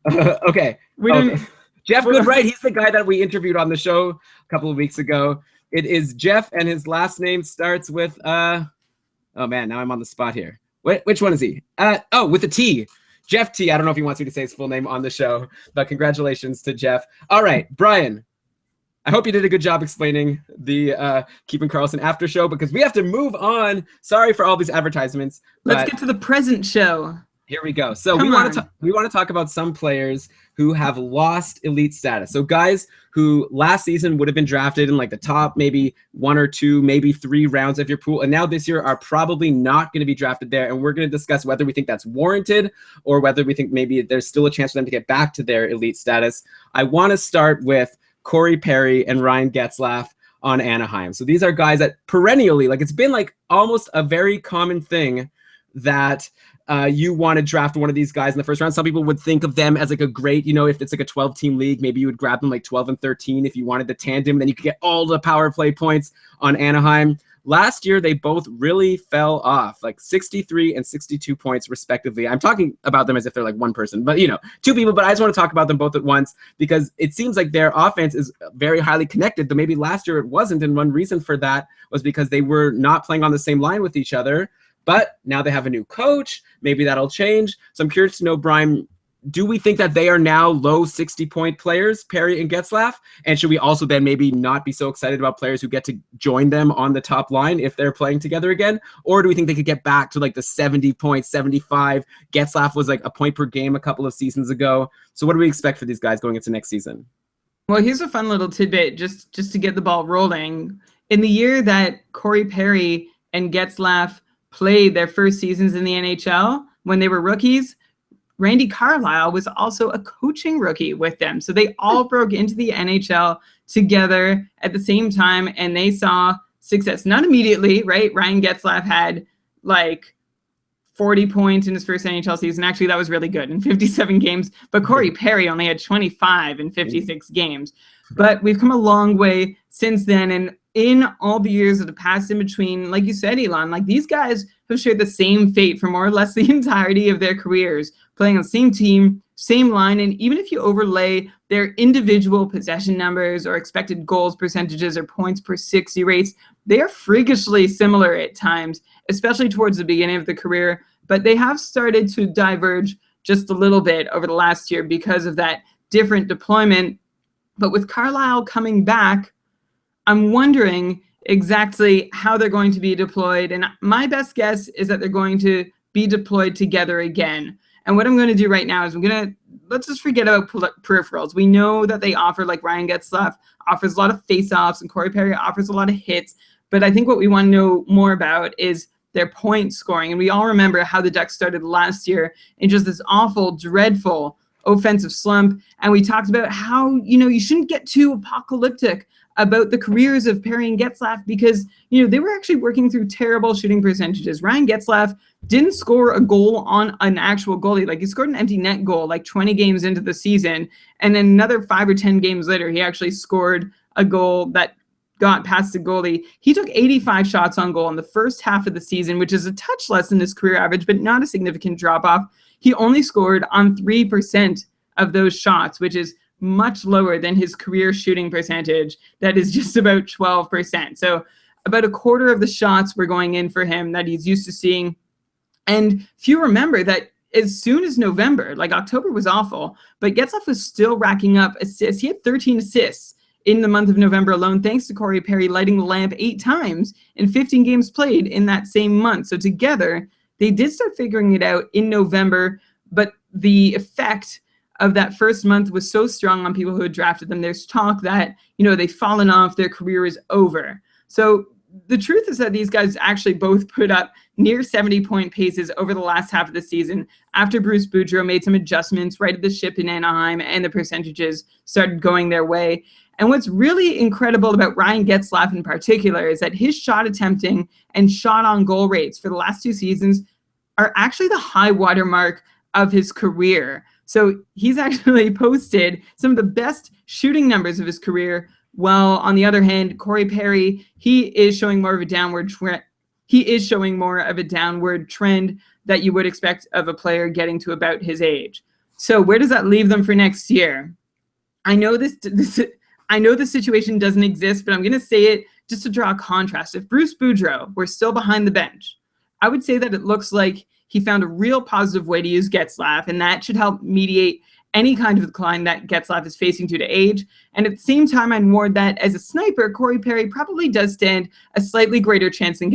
Okay. Jeff Good, right? He's the guy that we interviewed on the show a couple of weeks ago. It is Jeff, and his last name starts with, oh, man, now I'm on the spot here. Which one is he? With a T. Jeff T. I don't know if he wants me to say his full name on the show, but congratulations to Jeff. All right, Brian, I hope you did a good job explaining the Keeping Karlsson After Show, because we have to move on. Sorry for all these advertisements. Let's get to the present show. Here we go. So we want to talk about some players who have lost elite status. So guys who last season would have been drafted in like the top maybe 1 or 2, maybe 3 rounds of your pool, and now this year are probably not going to be drafted there. And we're going to discuss whether we think that's warranted or whether we think maybe there's still a chance for them to get back to their elite status. I want to start with Corey Perry and Ryan Getzlaf on Anaheim. So these are guys that perennially, like, it's been like almost a very common thing that you want to draft one of these guys in the first round. Some people would think of them as like a great, you know, if it's like a 12-team league, maybe you would grab them like 12 and 13 if you wanted the tandem. Then you could get all the power play points on Anaheim. Last year, they both really fell off, like 63 and 62 points respectively. I'm talking about them as if they're like one person, but, you know, 2 people. But I just want to talk about them both at once because it seems like their offense is very highly connected, though maybe last year it wasn't. And one reason for that was because they were not playing on the same line with each other. But now they have a new coach. Maybe that'll change. So I'm curious to know, Brian, do we think that they are now low 60-point players, Perry and Getzlaf? And should we also then maybe not be so excited about players who get to join them on the top line if they're playing together again? Or do we think they could get back to like the 70 points, 75? Getzlaf was like a point per game a couple of seasons ago. So what do we expect for these guys going into next season? Well, here's a fun little tidbit just to get the ball rolling. In the year that Corey Perry and Getzlaf played their first seasons in the NHL, when they were rookies, Randy Carlyle was also a coaching rookie with them. So they all broke into the NHL together at the same time, and they saw success. Not immediately, right? Ryan Getzlaf had like 40 points in his first NHL season. Actually, that was really good in 57 games. But Corey Perry only had 25 in 56 games. But we've come a long way since then. And in all the years that have passed in between, like you said, Elon, like these guys have shared the same fate for more or less the entirety of their careers, playing on the same team, same line. And even if you overlay their individual possession numbers or expected goals percentages or points per 60 rates, they are freakishly similar at times, especially towards the beginning of the career. But they have started to diverge just a little bit over the last year because of that different deployment. But with Carlyle coming back, I'm wondering exactly how they're going to be deployed. And my best guess is that they're going to be deployed together again. And what I'm going to do right now is let's just forget about peripherals. We know that they offer, like Ryan Getzlaf offers a lot of face-offs and Corey Perry offers a lot of hits. But I think what we want to know more about is their point scoring. And we all remember how the Ducks started last year in just this awful, dreadful offensive slump. And we talked about how, you shouldn't get too apocalyptic about the careers of Perry and Getzlaf because, they were actually working through terrible shooting percentages. Ryan Getzlaf didn't score a goal on an actual goalie. Like, he scored an empty net goal like 20 games into the season. And then another 5 or 10 games later, he actually scored a goal that got past the goalie. He took 85 shots on goal in the first half of the season, which is a touch less than his career average, but not a significant drop-off. He only scored on 3% of those shots, which is much lower than his career shooting percentage. That is just about 12%. So about a quarter of the shots were going in for him that he's used to seeing. And few remember that as soon as November, like October was awful, but Getzlaf was still racking up assists. He had 13 assists in the month of November alone, thanks to Corey Perry lighting the lamp 8 times in 15 games played in that same month. So together, they did start figuring it out in November, but the effect of that first month was so strong on people who had drafted them. There's talk that, they've fallen off, their career is over. So the truth is that these guys actually both put up near 70-point paces over the last half of the season after Bruce Boudreau made some adjustments, righted the ship in Anaheim, and the percentages started going their way. And what's really incredible about Ryan Getzlaf in particular is that his shot attempting and shot on goal rates for the last 2 seasons are actually the high watermark of his career. So he's actually posted some of the best shooting numbers of his career. While on the other hand, Corey Perry, he is showing more of a downward trend. He is showing more of a downward trend that you would expect of a player getting to about his age. So where does that leave them for next year? I know this situation doesn't exist, but I'm going to say it just to draw a contrast. If Bruce Boudreau were still behind the bench, I would say that it looks like he found a real positive way to use Getzlaf, and that should help mediate any kind of decline that Getzlaf is facing due to age. And at the same time, I'd warn that as a sniper, Corey Perry probably does stand a slightly greater chance than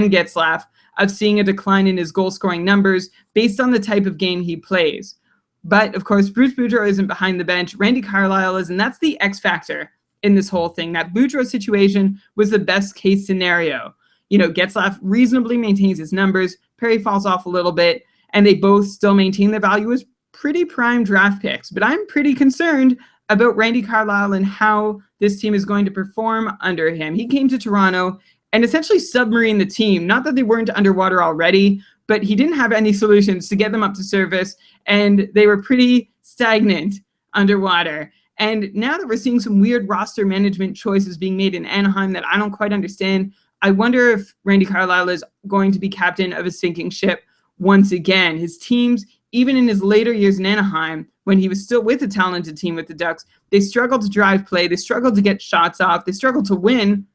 Getzlaf of seeing a decline in his goal-scoring numbers based on the type of game he plays. But, of course, Bruce Boudreau isn't behind the bench. Randy Carlyle is, and that's the X factor in this whole thing. That Boudreau situation was the best-case scenario. Getzlaf reasonably maintains his numbers, Perry falls off a little bit, and they both still maintain their value as pretty prime draft picks. But I'm pretty concerned about Randy Carlyle and how this team is going to perform under him. He came to Toronto and essentially submarined the team. Not that they weren't underwater already, but he didn't have any solutions to get them up to surface, and they were pretty stagnant underwater. And now that we're seeing some weird roster management choices being made in Anaheim that I don't quite understand, I wonder if Randy Carlyle is going to be captain of a sinking ship once again. His teams, even in his later years in Anaheim, when he was still with a talented team with the Ducks, they struggled to drive play, they struggled to get shots off, they struggled to win.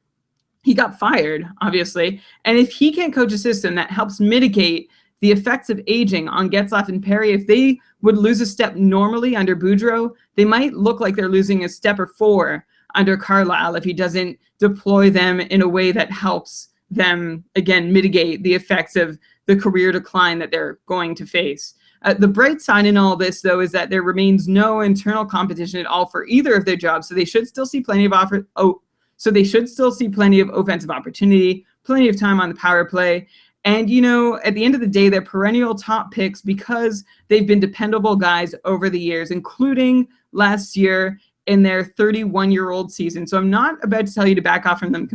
He got fired, obviously. And if he can't coach a system that helps mitigate the effects of aging on Getzlaf and Perry, if they would lose a step normally under Boudreau, they might look like they're losing a step or 4 under Carlyle if he doesn't deploy them in a way that helps them, again, mitigate the effects of the career decline that they're going to face. The bright side in all this, though, is that there remains no internal competition at all for either of their jobs, so they should still see plenty of offensive opportunity, plenty of time on the power play, And, at the end of the day, they're perennial top picks because they've been dependable guys over the years, including last year in their 31-year-old season. So I'm not about to tell you to back off from them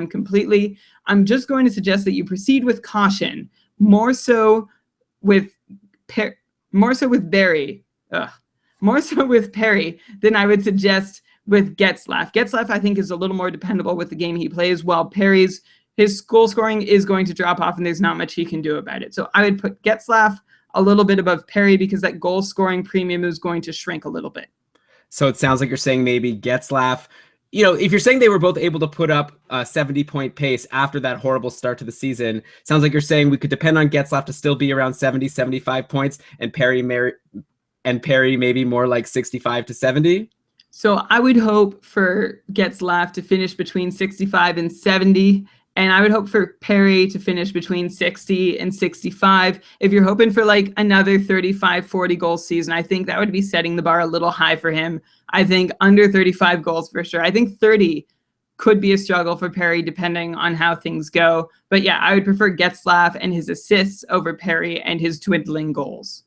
completely. I'm just going to suggest that you proceed with caution, more so with Perry than I would suggest with Getzlaf. Getzlaf, I think, is a little more dependable with the game he plays, while his goal scoring is going to drop off, and there's not much he can do about it. So I would put Getzlaf a little bit above Perry because that goal scoring premium is going to shrink a little bit. So it sounds like you're saying maybe Getzlaf, if you're saying they were both able to put up a 70-point pace after that horrible start to the season, sounds like you're saying we could depend on Getzlaf to still be around 70, 75 points, and Perry maybe more like 65 to 70. So I would hope for Getzlaf to finish between 65 and 70. And I would hope for Perry to finish between 60 and 65. If you're hoping for like another 35, 40 goal season, I think that would be setting the bar a little high for him. I think under 35 goals for sure. I think 30 could be a struggle for Perry depending on how things go. But yeah, I would prefer Getzlaf and his assists over Perry and his dwindling goals.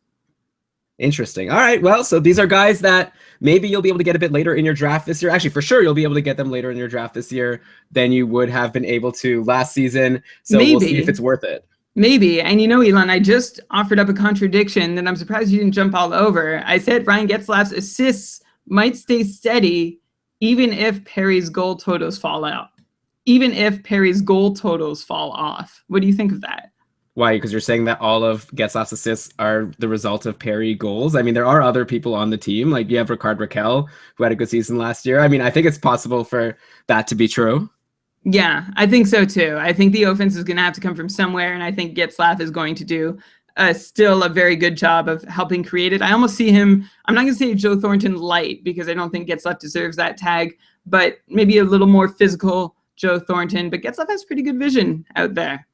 Interesting. All right. Well, so these are guys that maybe you'll be able to get a bit later in your draft this year. Actually, for sure, you'll be able to get them later in your draft this year than you would have been able to last season. So We'll see if it's worth it. Maybe. And Elon, I just offered up a contradiction that I'm surprised you didn't jump all over. I said Ryan Getzlaf's assists might stay steady even if Perry's goal totals fall out. Even if Perry's goal totals fall off. What do you think of that? Why? Because you're saying that all of Getzlaf's assists are the result of Perry goals? I mean, there are other people on the team. Like you have Ricard Raquel, who had a good season last year. I mean, I think it's possible for that to be true. Yeah, I think so too. I think the offense is going to have to come from somewhere, and I think Getzlaf is going to do still a very good job of helping create it. I almost see him, I'm not going to say Joe Thornton light, because I don't think Getzlaf deserves that tag, but maybe a little more physical Joe Thornton. But Getzlaf has pretty good vision out there.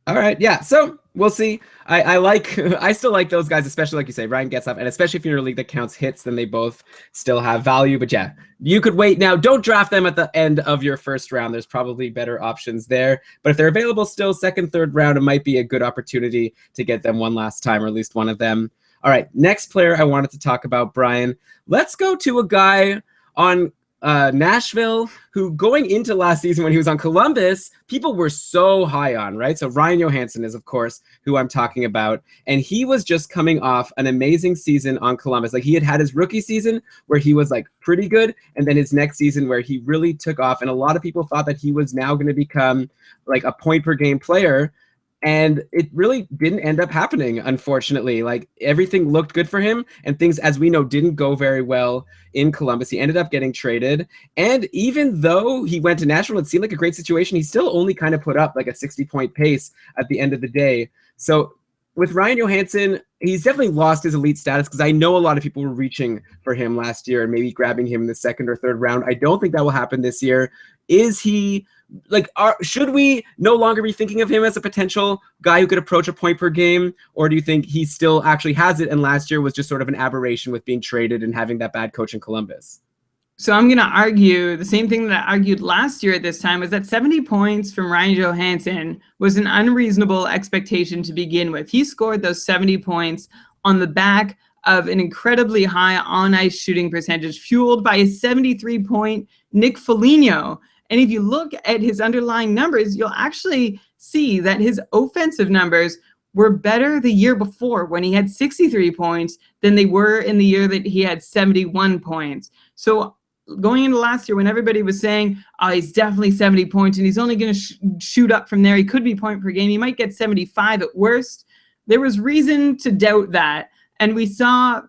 All right, yeah, so we'll see. I still like those guys, especially like you say, Ryan Getzlaf, and especially if you're in a league that counts hits, then they both still have value. But yeah, you could wait now. Don't draft them at the end of your first round. There's probably better options there. But if they're available still, second, third round, it might be a good opportunity to get them one last time, or at least one of them. All right, next player I wanted to talk about, Brian. Let's go to a guy on Nashville, who going into last season when he was on Columbus, people were so high on, right? So Ryan Johansson is, of course, who I'm talking about. And he was just coming off an amazing season on Columbus. Like he had his rookie season where he was like pretty good. And then his next season where he really took off. And a lot of people thought that he was now going to become like a point per game player. And it really didn't end up happening, unfortunately. Like everything looked good for him, and things, as we know, didn't go very well in Columbus. He ended up getting traded. And even though he went to Nashville, it seemed like a great situation, he still only kind of put up like a 60-point pace at the end of the day. So with Ryan Johansson, he's definitely lost his elite status, because I know a lot of people were reaching for him last year and maybe grabbing him in the second or third round. I don't think that will happen this year. Is he like, should we no longer be thinking of him as a potential guy who could approach a point per game? Or do you think he still actually has it, and last year was just sort of an aberration with being traded and having that bad coach in Columbus? So I'm going to argue the same thing that I argued last year at this time, was that 70 points from Ryan Johansson was an unreasonable expectation to begin with. He scored those 70 points on the back of an incredibly high on-ice shooting percentage, fueled by a 73-point Nick Foligno. And if you look at his underlying numbers, you'll actually see that his offensive numbers were better the year before, when he had 63 points, than they were in the year that he had 71 points. So going into last year, when everybody was saying, oh, he's definitely 70 points and he's only going to shoot up from there, he could be point per game, he might get 75 at worst, there was reason to doubt that. And we saw,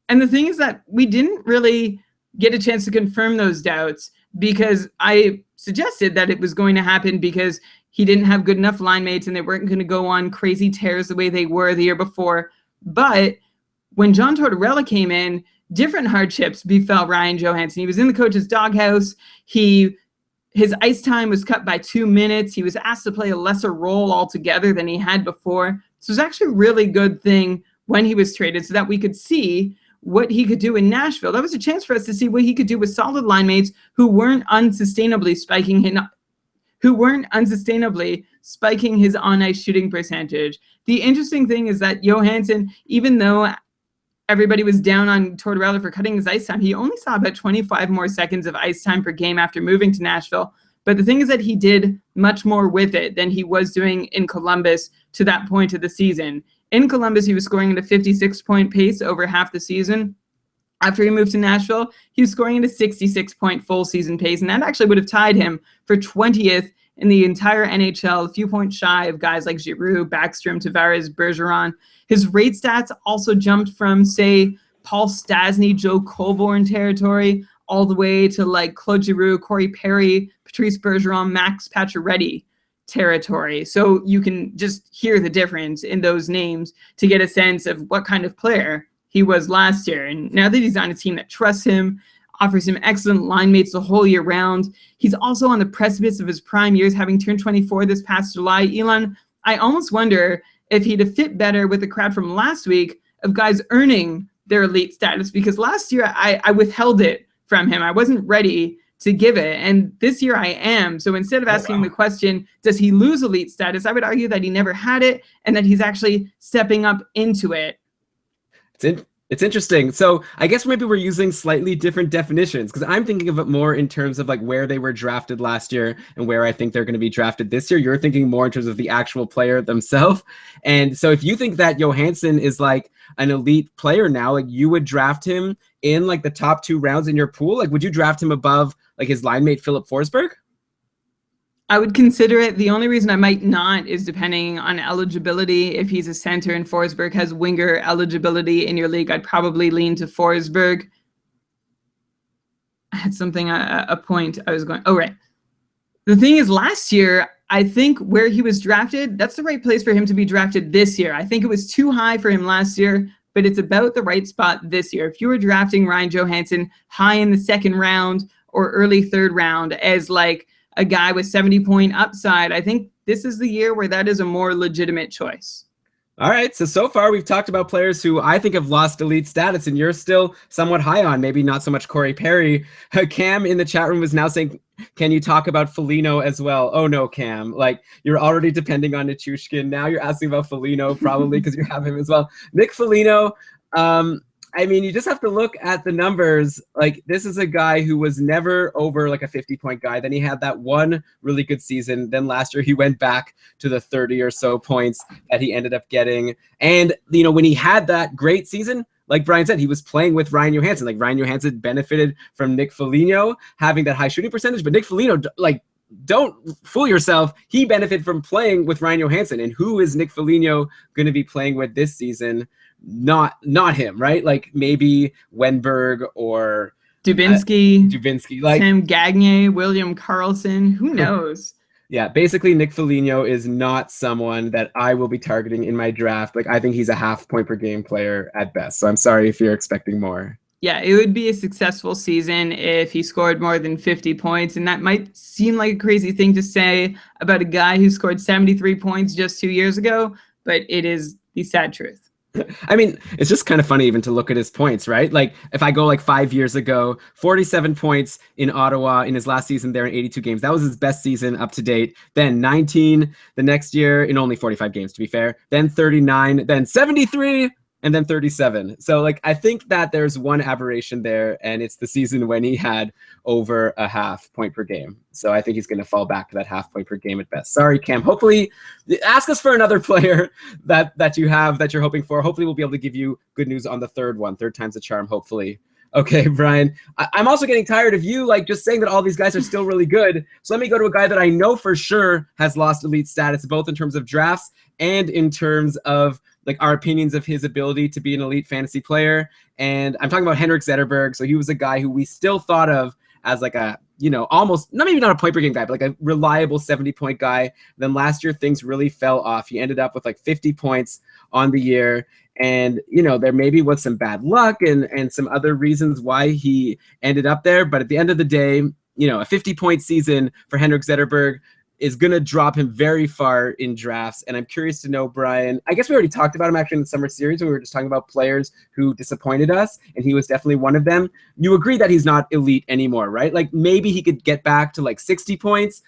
and the thing is that we didn't really get a chance to confirm those doubts, because I suggested that it was going to happen because he didn't have good enough line mates and they weren't going to go on crazy tears the way they were the year before. But when John Tortorella came in, different hardships befell Ryan Johansson. He was in the coach's doghouse. His ice time was cut by 2 minutes. He was asked to play a lesser role altogether than he had before. So it was actually a really good thing when he was traded, so that we could see what he could do in Nashville. That was a chance for us to see what he could do with solid line mates who weren't unsustainably spiking him, who weren't unsustainably spiking his on-ice shooting percentage. The interesting thing is that Johansson, even though everybody was down on Tortorella for cutting his ice time, he only saw about 25 more seconds of ice time per game after moving to Nashville. But the thing is that he did much more with it than he was doing in Columbus to that point of the season. In Columbus, he was scoring at a 56-point pace over half the season. After he moved to Nashville, he was scoring at a 66-point full season pace, and that actually would have tied him for 20th in the entire NHL, a few points shy of guys like Giroux, Backstrom, Tavares, Bergeron. His rate stats also jumped from, say, Paul Stastny, Joe Colborne territory, all the way to like Claude Giroux, Corey Perry, Patrice Bergeron, Max Pacioretty territory. So you can just hear the difference in those names to get a sense of what kind of player he was last year. And now that he's on a team that trusts him, offers him excellent line mates the whole year round, he's also on the precipice of his prime years, having turned 24 this past July. Elon, I almost wonder if he'd have fit better with the crowd from last week of guys earning their elite status, because last year I withheld it from him. I wasn't ready to give it, and this year I am. So instead of asking the question, does he lose elite status, I would argue that he never had it and that he's actually stepping up into it. It's interesting. So I guess maybe we're using slightly different definitions, because I'm thinking of it more in terms of like where they were drafted last year and where I think they're going to be drafted this year. You're thinking more in terms of the actual player themselves. And so if you think that Johansson is like an elite player now, like you would draft him in like the top 2 rounds in your pool, like would you draft him above like his line mate Philip Forsberg? I would consider it. The only reason I might not is depending on eligibility. If he's a center and Forsberg has winger eligibility in your league, I'd probably lean to Forsberg. I had something, a point I was going, oh, right. The thing is, last year, I think where he was drafted, that's the right place for him to be drafted this year. I think it was too high for him last year, but it's about the right spot this year. If you were drafting Ryan Johansson high in the 2nd round or early 3rd round as like a guy with 70-point upside, I think this is the year where that is a more legitimate choice. All right, so far we've talked about players who I think have lost elite status, and you're still somewhat high on, maybe not so much Corey Perry. Cam in the chat room is now saying, can you talk about Foligno as well? Oh no, Cam, like you're already depending on Nichushkin. Now you're asking about Foligno probably because you have him as well. Nick Foligno, I mean, you just have to look at the numbers. Like, this is a guy who was never over like a 50-point guy. Then he had that one really good season. Then last year he went back to the 30 or so points that he ended up getting. And, you know, when he had that great season, like Brian said, he was playing with Ryan Johansson. Like, Ryan Johansson benefited from Nick Foligno having that high shooting percentage. But Nick Foligno, like, don't fool yourself. He benefited from playing with Ryan Johansson. And who is Nick Foligno going to be playing with this season? Not him, right? Like maybe Wenberg or Dubinsky, like Sam Gagner, William Karlsson, who knows? Yeah, basically Nick Foligno is not someone that I will be targeting in my draft. Like, I think he's a half point per game player at best. So I'm sorry if you're expecting more. Yeah, it would be a successful season if he scored more than 50 points. And that might seem like a crazy thing to say about a guy who scored 73 points just 2 years ago, but it is the sad truth. I mean, it's just kind of funny even to look at his points, right? Like, if I go like 5 years ago, 47 points in Ottawa in his last season there in 82 games. That was his best season up to date. Then 19 the next year in only 45 games, to be fair. Then 39, then 73, and then 37. So, like, I think that there's one aberration there, and it's the season when he had over a half point per game. So I think he's going to fall back to that half point per game at best. Sorry, Cam. Hopefully, ask us for another player that you have that you're hoping for. Hopefully, we'll be able to give you good news on the third one. Third time's a charm, hopefully. Okay, Brian, I'm also getting tired of you like just saying that all these guys are still really good. So let me go to a guy that I know for sure has lost elite status, both in terms of drafts and in terms of like our opinions of his ability to be an elite fantasy player. And I'm talking about Henrik Zetterberg. So he was a guy who we still thought of as like a, you know, almost, not maybe not a point per game guy, but like a reliable 70-point guy. Then last year, things really fell off. He ended up with like 50 points on the year. And, you know, there maybe was some bad luck and some other reasons why he ended up there. But at the end of the day, you know, a 50-point season for Henrik Zetterberg is going to drop him very far in drafts. And I'm curious to know, Brian, I guess we already talked about him actually in the summer series when we were just talking about players who disappointed us, and he was definitely one of them. You agree that he's not elite anymore, right? Like maybe he could get back to like 60 points,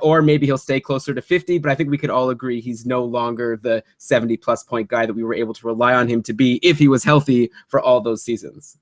or maybe he'll stay closer to 50, but I think we could all agree he's no longer the 70-plus point guy that we were able to rely on him to be if he was healthy for all those seasons.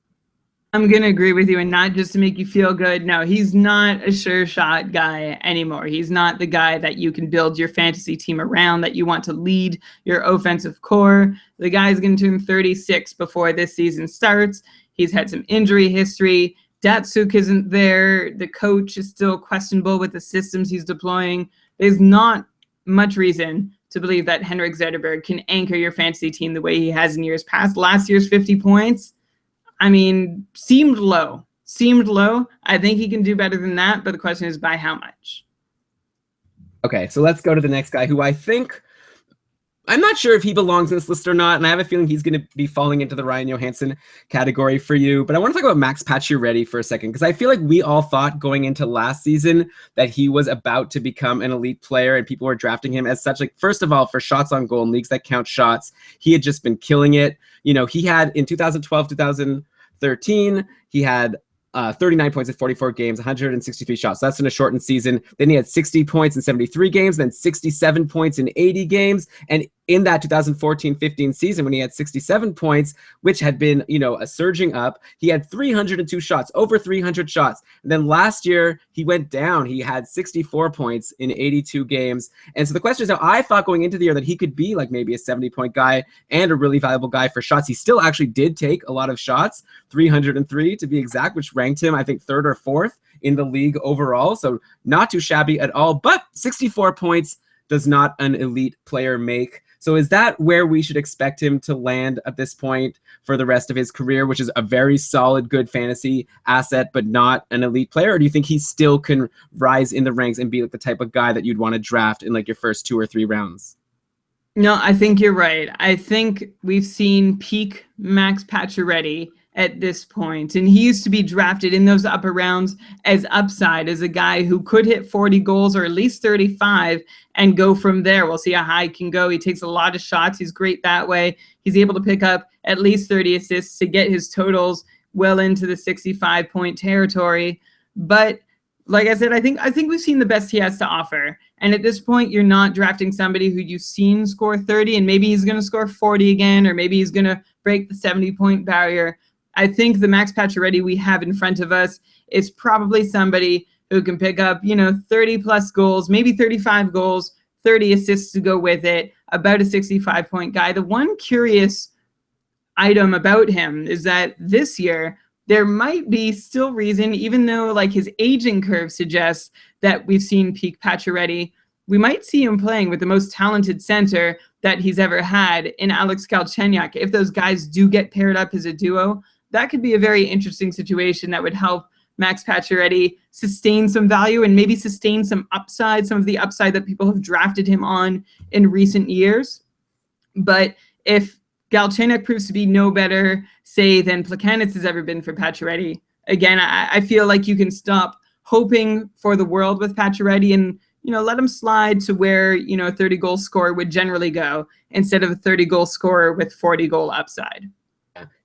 I'm going to agree with you, and not just to make you feel good. No, he's not a sure shot guy anymore. He's not the guy that you can build your fantasy team around, that you want to lead your offensive core. The guy's going to turn 36 before this season starts. He's had some injury history. Datsuk isn't there. The coach is still questionable with the systems he's deploying. There's not much reason to believe that Henrik Zetterberg can anchor your fantasy team the way he has in years past. Last year's 50 points, I mean, seemed low. I think he can do better than that, but the question is by how much? Okay, so let's go to the next guy who I'm not sure if he belongs in this list or not, and I have a feeling he's going to be falling into the Ryan Johansson category for you. But I want to talk about Max Pacioretty for a second, because I feel like we all thought going into last season that he was about to become an elite player, and people were drafting him as such. Like, first of all, for shots on goal in leagues that count shots, he had just been killing it. You know, he had in 2012, 2013, he had 39 points in 44 games, 163 shots. That's in a shortened season. Then he had 60 points in 73 games, then 67 points in 80 games. And in that 2014-15 season, when he had 67 points, which had been, you know, a surging up, he had 302 shots, over 300 shots. And then last year, he went down. He had 64 points in 82 games. And so the question is now, I thought going into the year that he could be like maybe a 70-point guy and a really valuable guy for shots. He still actually did take a lot of shots, 303 to be exact, which ranked him, I think, third or fourth in the league overall. So not too shabby at all, but 64 points does not an elite player make. So is that where we should expect him to land at this point for the rest of his career, which is a very solid, good fantasy asset, but not an elite player? Or do you think he still can rise in the ranks and be like the type of guy that you'd want to draft in like your first 2 or 3 rounds? No, I think you're right. I think we've seen peak Max Pacioretty at this point, and he used to be drafted in those upper rounds as upside, as a guy who could hit 40 goals or at least 35 and go from there. We'll see how high he can go. He takes a lot of shots. He's great that way. He's able to pick up at least 30 assists to get his totals well into the 65-point territory. But like I said, I think we've seen the best he has to offer. And at this point, you're not drafting somebody who you've seen score 30, and maybe he's going to score 40 again, or maybe he's going to break the 70-point barrier. I think the Max Pacioretty we have in front of us is probably somebody who can pick up, 30-plus goals, maybe 35 goals, 30 assists to go with it, about a 65-point guy. The one curious item about him is that this year, there might be still reason, even though like his aging curve suggests that we've seen peak Pacioretty, we might see him playing with the most talented center that he's ever had in Alex Galchenyuk. If those guys do get paired up as a duo, that could be a very interesting situation that would help Max Pacioretty sustain some value and maybe sustain some upside, some of the upside that people have drafted him on in recent years. But if Galchenyuk proves to be no better, say, than Plekanec has ever been for Pacioretty, again, I feel like you can stop hoping for the world with Pacioretty and, let him slide to where, a 30-goal scorer would generally go instead of a 30-goal scorer with 40-goal upside.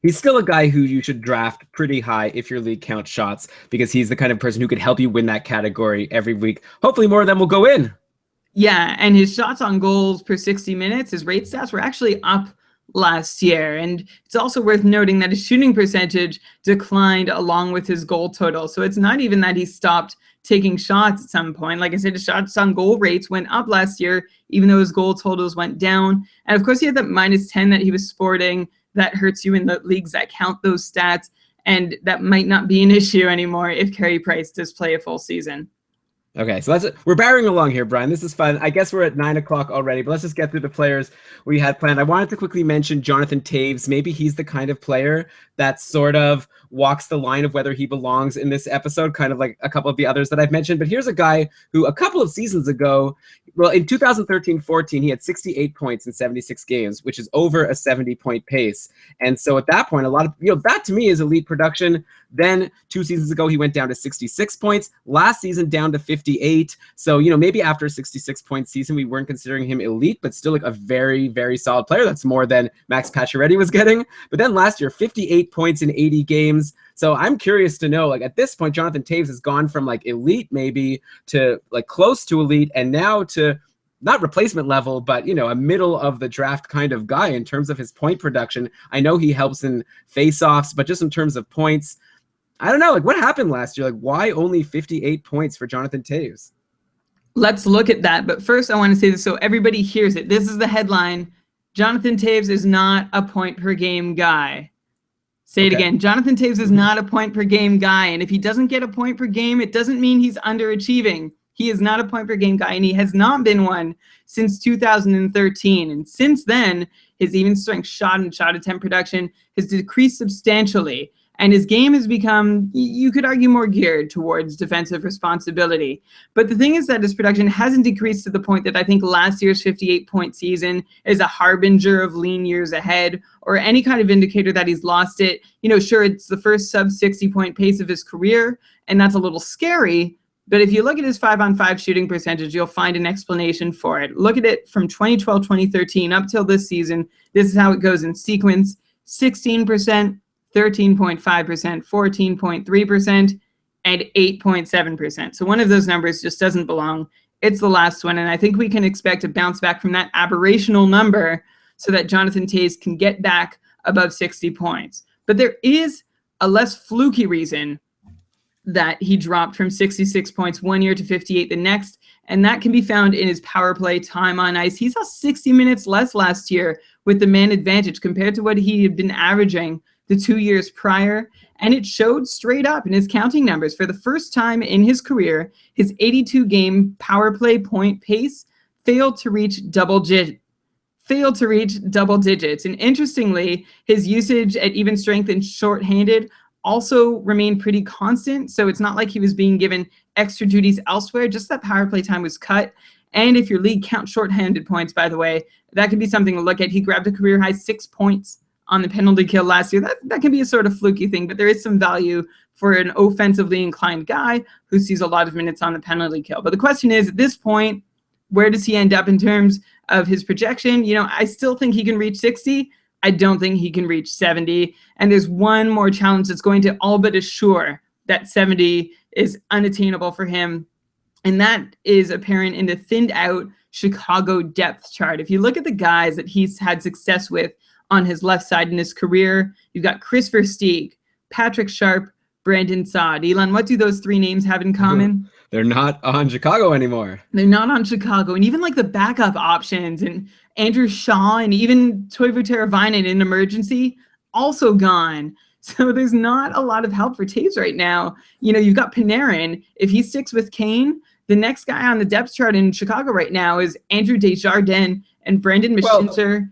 He's still a guy who you should draft pretty high if your league counts shots, because he's the kind of person who could help you win that category every week. Hopefully more of them will go in. Yeah, and his shots on goals per 60 minutes, his rate stats were actually up last year. And it's also worth noting that his shooting percentage declined along with his goal total. So it's not even that he stopped taking shots at some point. Like I said, his shots on goal rates went up last year, even though his goal totals went down. And of course, he had that -10 that he was sporting. That hurts you in the leagues that count those stats, and that might not be an issue anymore if Carey Price does play a full season. Okay, so we're barreling along here, Brian. This is fun. I guess we're at 9 o'clock already, but let's just get through the players we had planned. I wanted to quickly mention Jonathan Toews. Maybe he's the kind of player that sort of walks the line of whether he belongs in this episode, kind of like a couple of the others that I've mentioned. But here's a guy who a couple of seasons ago, well, in 2013-14, he had 68 points in 76 games, which is over a 70-point pace. And so at that point, a lot of, that to me is elite production. Then 2 seasons ago, he went down to 66 points. Last season, down to 58. So, maybe after a 66-point season, we weren't considering him elite, but still like a very, very solid player. That's more than Max Pacioretty was getting. But then last year, 58 points in 80 games. So I'm curious to know, like at this point, Jonathan Toews has gone from like elite maybe to like close to elite, and now to not replacement level, but, a middle of the draft kind of guy in terms of his point production. I know he helps in faceoffs, but just in terms of points, I don't know, like what happened last year? Like why only 58 points for Jonathan Toews? Let's look at that. But first I want to say this so everybody hears it. This is the headline. Jonathan Toews is not a point per game guy. Say it again. Jonathan Toews is not a point per game guy. And if he doesn't get a point per game, it doesn't mean he's underachieving. He is not a point per game guy, and he has not been one since 2013. And since then, his even strength shot and shot attempt production has decreased substantially. And his game has become, you could argue, more geared towards defensive responsibility. But the thing is that his production hasn't decreased to the point that I think last year's 58-point season is a harbinger of lean years ahead or any kind of indicator that he's lost it. Sure, it's the first sub-60-point pace of his career, and that's a little scary. But if you look at his 5-on-5 shooting percentage, you'll find an explanation for it. Look at it from 2012-2013 up till this season. This is how it goes in sequence: 16%, 13.5%, 14.3%, and 8.7%. So one of those numbers just doesn't belong. It's the last one, and I think we can expect a bounce back from that aberrational number so that Jonathan Toews can get back above 60 points. But there is a less fluky reason that he dropped from 66 points one year to 58 the next, and that can be found in his power play time on ice. He saw 60 minutes less last year with the man advantage compared to what he had been averaging the 2 years prior, and it showed straight up in his counting numbers. For the first time in his career, his 82-game power play point pace failed to reach double digits. And interestingly, his usage at even strength and shorthanded also remained pretty constant. So it's not like he was being given extra duties elsewhere, just that power play time was cut. And if your league counts shorthanded points, by the way, that could be something to look at. He grabbed a career high 6 points on the penalty kill last year. That can be a sort of fluky thing, but there is some value for an offensively inclined guy who sees a lot of minutes on the penalty kill. But the question is, at this point, where does he end up in terms of his projection? I still think he can reach 60. I don't think he can reach 70. And there's one more challenge that's going to all but assure that 70 is unattainable for him. And that is apparent in the thinned out Chicago depth chart. If you look at the guys that he's had success with on his left side in his career, you've got Chris Versteeg, Patrick Sharp, Brandon Saad. Elon, what do those three names have in common? They're not on Chicago anymore. They're not on Chicago. And even like the backup options and Andrew Shaw and even Toivo Teravainen in emergency, also gone. So there's not a lot of help for Toews right now. You've got Panarin. If he sticks with Kane, the next guy on the depth chart in Chicago right now is Andrew Desjardins and Brendan Mashinter.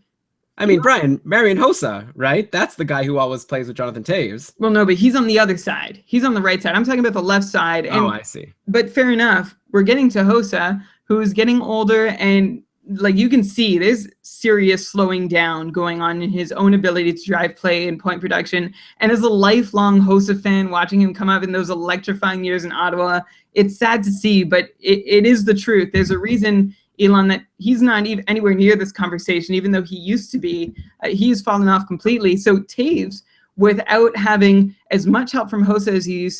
Brian, Marian Hossa, right? That's the guy who always plays with Jonathan Toews. Well, no, but he's on the other side. He's on the right side. I'm talking about the left side. And, I see. But fair enough. We're getting to Hossa, who's getting older, and like you can see, there's serious slowing down going on in his own ability to drive play and point production. And as a lifelong Hossa fan, watching him come up in those electrifying years in Ottawa, it's sad to see, but it is the truth. There's a reason, Elon, that he's not even anywhere near this conversation, even though he used to be. He's fallen off completely. So Toews, without having as much help from Hossa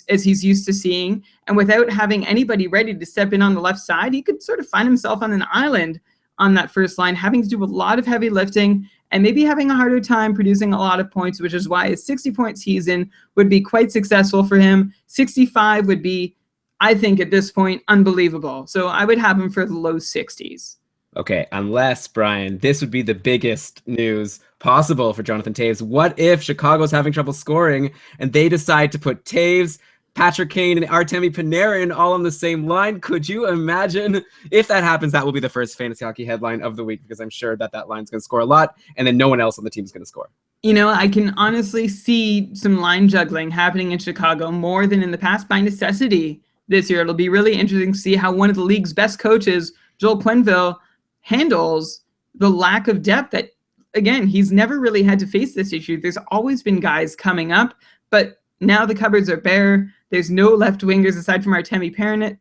as he's used to seeing, and without having anybody ready to step in on the left side, he could sort of find himself on an island on that first line, having to do a lot of heavy lifting and maybe having a harder time producing a lot of points, which is why a 60-point season would be quite successful for him. 65 would be, I think, at this point, unbelievable. So I would have him for the low 60s. Okay, unless, Brian, this would be the biggest news possible for Jonathan Toews. What if Chicago's having trouble scoring and they decide to put Toews, Patrick Kane, and Artemi Panarin all on the same line? Could you imagine? If that happens, that will be the first fantasy hockey headline of the week, because I'm sure that line's going to score a lot, and then no one else on the team is going to score. I can honestly see some line juggling happening in Chicago more than in the past by necessity this year. It'll be really interesting to see how one of the league's best coaches, Joel Quenneville, handles the lack of depth that, again, he's never really had to face this issue. There's always been guys coming up, but now the cupboards are bare. There's no left wingers aside from Artemi Panarin,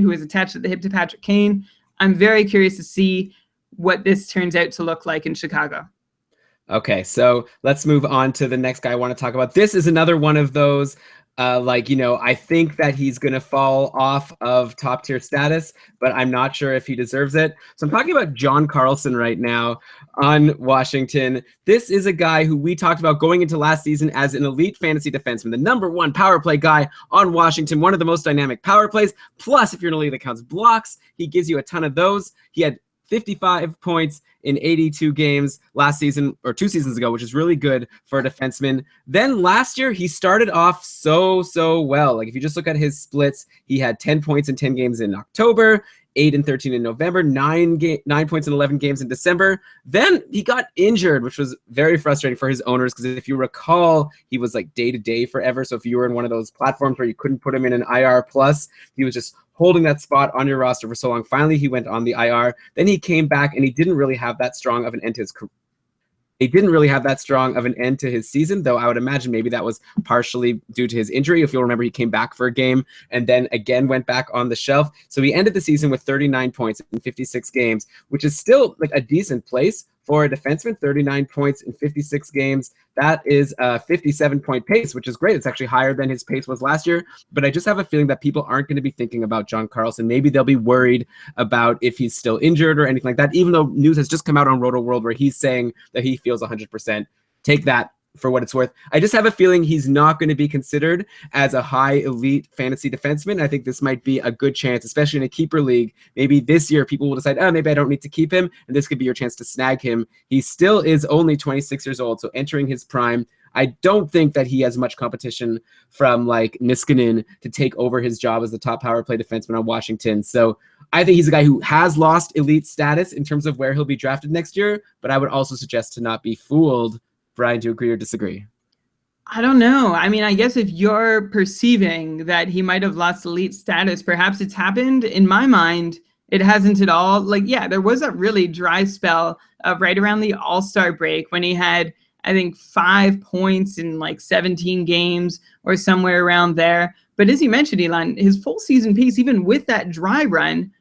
who is attached at the hip to Patrick Kane. I'm very curious to see what this turns out to look like in Chicago. Okay, so let's move on to the next guy I want to talk about. This is another one of those, I think that he's going to fall off of top tier status, but I'm not sure if he deserves it. So I'm talking about John Karlsson right now on Washington. This is a guy who we talked about going into last season as an elite fantasy defenseman, the #1 power play guy on Washington, one of the most dynamic power plays. Plus, if you're in a league that counts blocks, he gives you a ton of those. He had 55 points in 82 games last season, or 2 seasons ago, which is really good for a defenseman. Then last year, he started off so well. Like if you just look at his splits, he had 10 points in 10 games in October, 8 and 13 in November, 9 points in 11 games in December. Then he got injured, which was very frustrating for his owners, because if you recall, he was like day-to-day forever. So if you were in one of those platforms where you couldn't put him in an IR plus, he was just holding that spot on your roster for so long. Finally, he went on the IR. Then he came back, and he didn't really have that strong of an end to his career. He didn't really have that strong of an end to his season, though I would imagine maybe that was partially due to his injury. If you'll remember, he came back for a game and then again went back on the shelf. So he ended the season with 39 points in 56 games, which is still like a decent place for a defenseman. 39 points in 56 games. That is a 57-point pace, which is great. It's actually higher than his pace was last year. But I just have a feeling that people aren't going to be thinking about John Karlsson. Maybe they'll be worried about if he's still injured or anything like that, even though news has just come out on Roto World where he's saying that he feels 100%. Take that for what it's worth. I just have a feeling he's not going to be considered as a high elite fantasy defenseman. I think this might be a good chance, especially in a keeper league. Maybe this year people will decide, oh, maybe I don't need to keep him, and this could be your chance to snag him. He still is only 26 years old, so entering his prime. I don't think that he has much competition from like Niskanen to take over his job as the top power play defenseman on Washington. So I think he's a guy who has lost elite status in terms of where he'll be drafted next year, but I would also suggest to not be fooled. Brian, do you agree or disagree? I don't know. I mean, I guess if you're perceiving that he might have lost elite status, perhaps it's happened. In my mind, it hasn't at all. Like, yeah, there was a really dry spell right around the All-Star break when he had, I think, 5 points in like 17 games or somewhere around there. But as you mentioned, Elon, his full season pace, even with that dry run,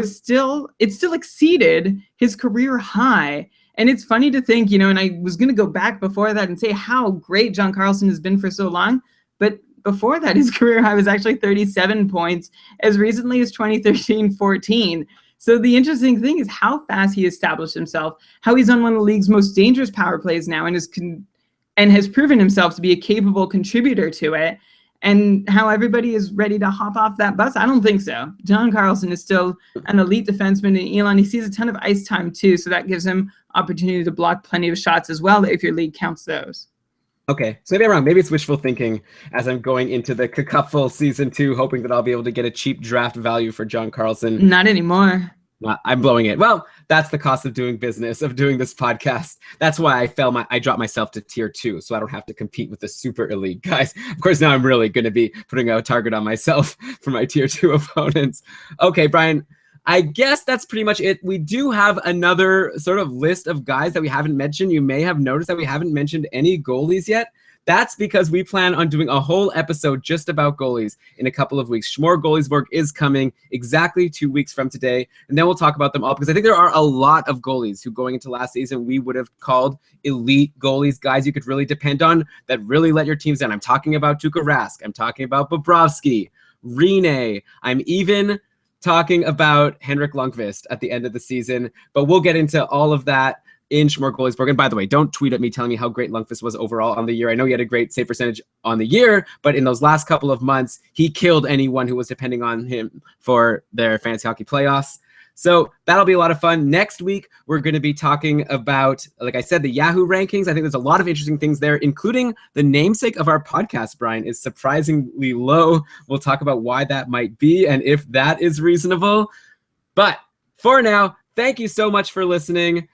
still exceeded his career high. And it's funny to think, and I was going to go back before that and say how great John Karlsson has been for so long. But before that, his career high was actually 37 points as recently as 2013-14. So the interesting thing is how fast he established himself, how he's on one of the league's most dangerous power plays now and has proven himself to be a capable contributor to it, and how everybody is ready to hop off that bus. I don't think so. John Karlsson is still an elite defenseman, and Elon, he sees a ton of ice time too, so that gives him opportunity to block plenty of shots as well if your league counts those. Okay, so maybe I'm wrong. Maybe it's wishful thinking as I'm going into the Cupful Season 2, hoping that I'll be able to get a cheap draft value for John Karlsson. Not anymore. I'm blowing it. Well, that's the cost of doing business, of doing this podcast. That's why I dropped myself to tier 2, so I don't have to compete with the super elite guys. Of course, now I'm really going to be putting a target on myself for my tier 2 opponents. Okay, Brian, I guess that's pretty much it. We do have another sort of list of guys that we haven't mentioned. You may have noticed that we haven't mentioned any goalies yet. That's because we plan on doing a whole episode just about goalies in a couple of weeks. Schmore Goaliesburg is coming exactly 2 weeks from today, and then we'll talk about them all, because I think there are a lot of goalies who going into last season we would have called elite goalies, guys you could really depend on that really let your teams down. I'm talking about Tuukka Rask. I'm talking about Bobrovsky, Rinne. I'm even talking about Henrik Lundqvist at the end of the season, but we'll get into all of that in Schmore Goaliesburg. And by the way, don't tweet at me telling me how great Lundqvist was overall on the year. I know he had a great save percentage on the year, but in those last couple of months, he killed anyone who was depending on him for their fantasy hockey playoffs. So that'll be a lot of fun. Next week, we're going to be talking about, like I said, the Yahoo rankings. I think there's a lot of interesting things there, including the namesake of our podcast, Brian, is surprisingly low. We'll talk about why that might be and if that is reasonable. But for now, thank you so much for listening.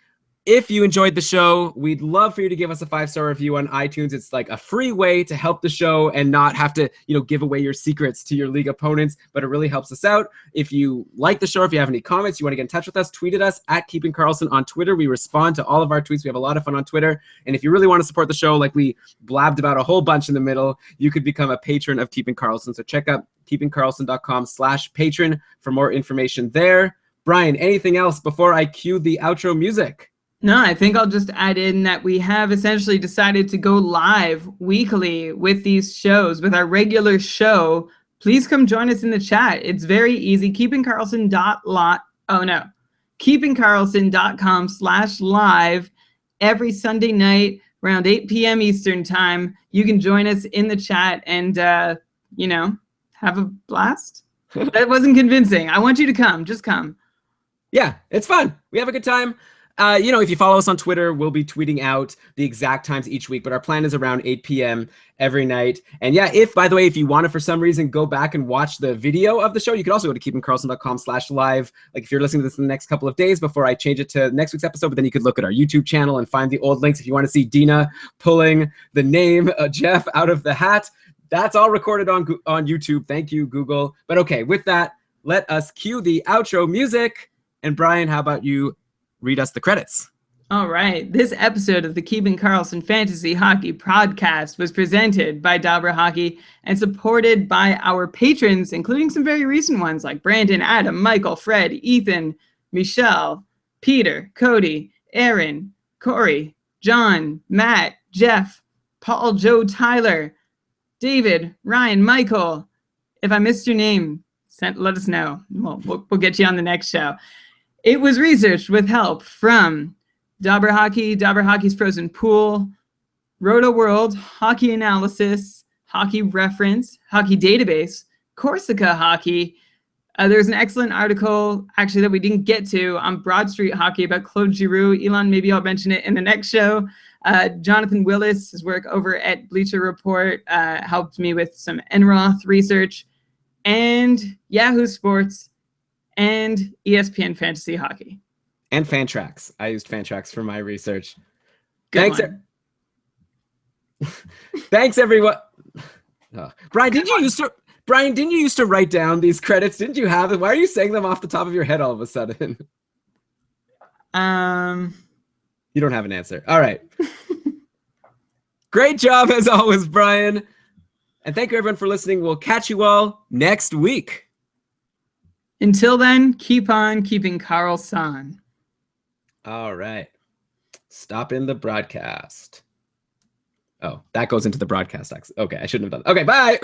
If you enjoyed the show, we'd love for you to give us a 5-star review on iTunes. It's like a free way to help the show and not have to, give away your secrets to your league opponents, but it really helps us out. If you like the show, if you have any comments, you want to get in touch with us, tweet at us at Keeping Karlsson on Twitter. We respond to all of our tweets. We have a lot of fun on Twitter. And if you really want to support the show, like we blabbed about a whole bunch in the middle, you could become a patron of Keeping Karlsson. So check out keepingkarlsson.com/patron for more information there. Brian, anything else before I cue the outro music? No, I think I'll just add in that we have essentially decided to go live weekly with these shows, with our regular show. Please come join us in the chat. It's very easy. keepingkarlsson.com/live every Sunday night around 8 p.m. Eastern time. You can join us in the chat and, have a blast. That wasn't convincing. I want you to come. Just come. Yeah, it's fun. We have a good time. If you follow us on Twitter, we'll be tweeting out the exact times each week, but our plan is around 8 p.m. every night. And yeah, by the way, if you want to, for some reason, go back and watch the video of the show, you can also go to keepingkarlsson.com/live. Like if you're listening to this in the next couple of days before I change it to next week's episode, but then you could look at our YouTube channel and find the old links if you want to see Dina pulling the name Jeff out of the hat. That's all recorded on YouTube. Thank you, Google. But okay, with that, let us cue the outro music. And Brian, how about you read us the credits? All right. This episode of the Keeping Karlsson Fantasy Hockey Podcast was presented by Dabra Hockey and supported by our patrons, including some very recent ones like Brandon, Adam, Michael, Fred, Ethan, Michelle, Peter, Cody, Aaron, Corey, John, Matt, Jeff, Paul, Joe, Tyler, David, Ryan, Michael. If I missed your name, let us know. We'll get you on the next show. It was researched with help from Dabra Hockey, Dabra Hockey's Frozen Pool, Roto World, Hockey Analysis, Hockey Reference, Hockey Database, Corsica Hockey. There's an excellent article, actually, that we didn't get to on Broad Street Hockey about Claude Giroux. Elon, maybe I'll mention it in the next show. Jonathan Willis, his work over at Bleacher Report, helped me with some NROTH research, and Yahoo Sports, and ESPN Fantasy Hockey. And Fantrax. I used Fantrax for my research. Thanks, Thanks, everyone. Oh. Brian, didn't you used to write down these credits? Didn't you have it? Why are you saying them off the top of your head all of a sudden? You don't have an answer. All right. Great job as always, Brian. And thank you everyone for listening. We'll catch you all next week. Until then, keep on keeping Karlsson. All right. Stop in the broadcast. Oh, that goes into the broadcast. Okay, I shouldn't have done that. Okay, bye.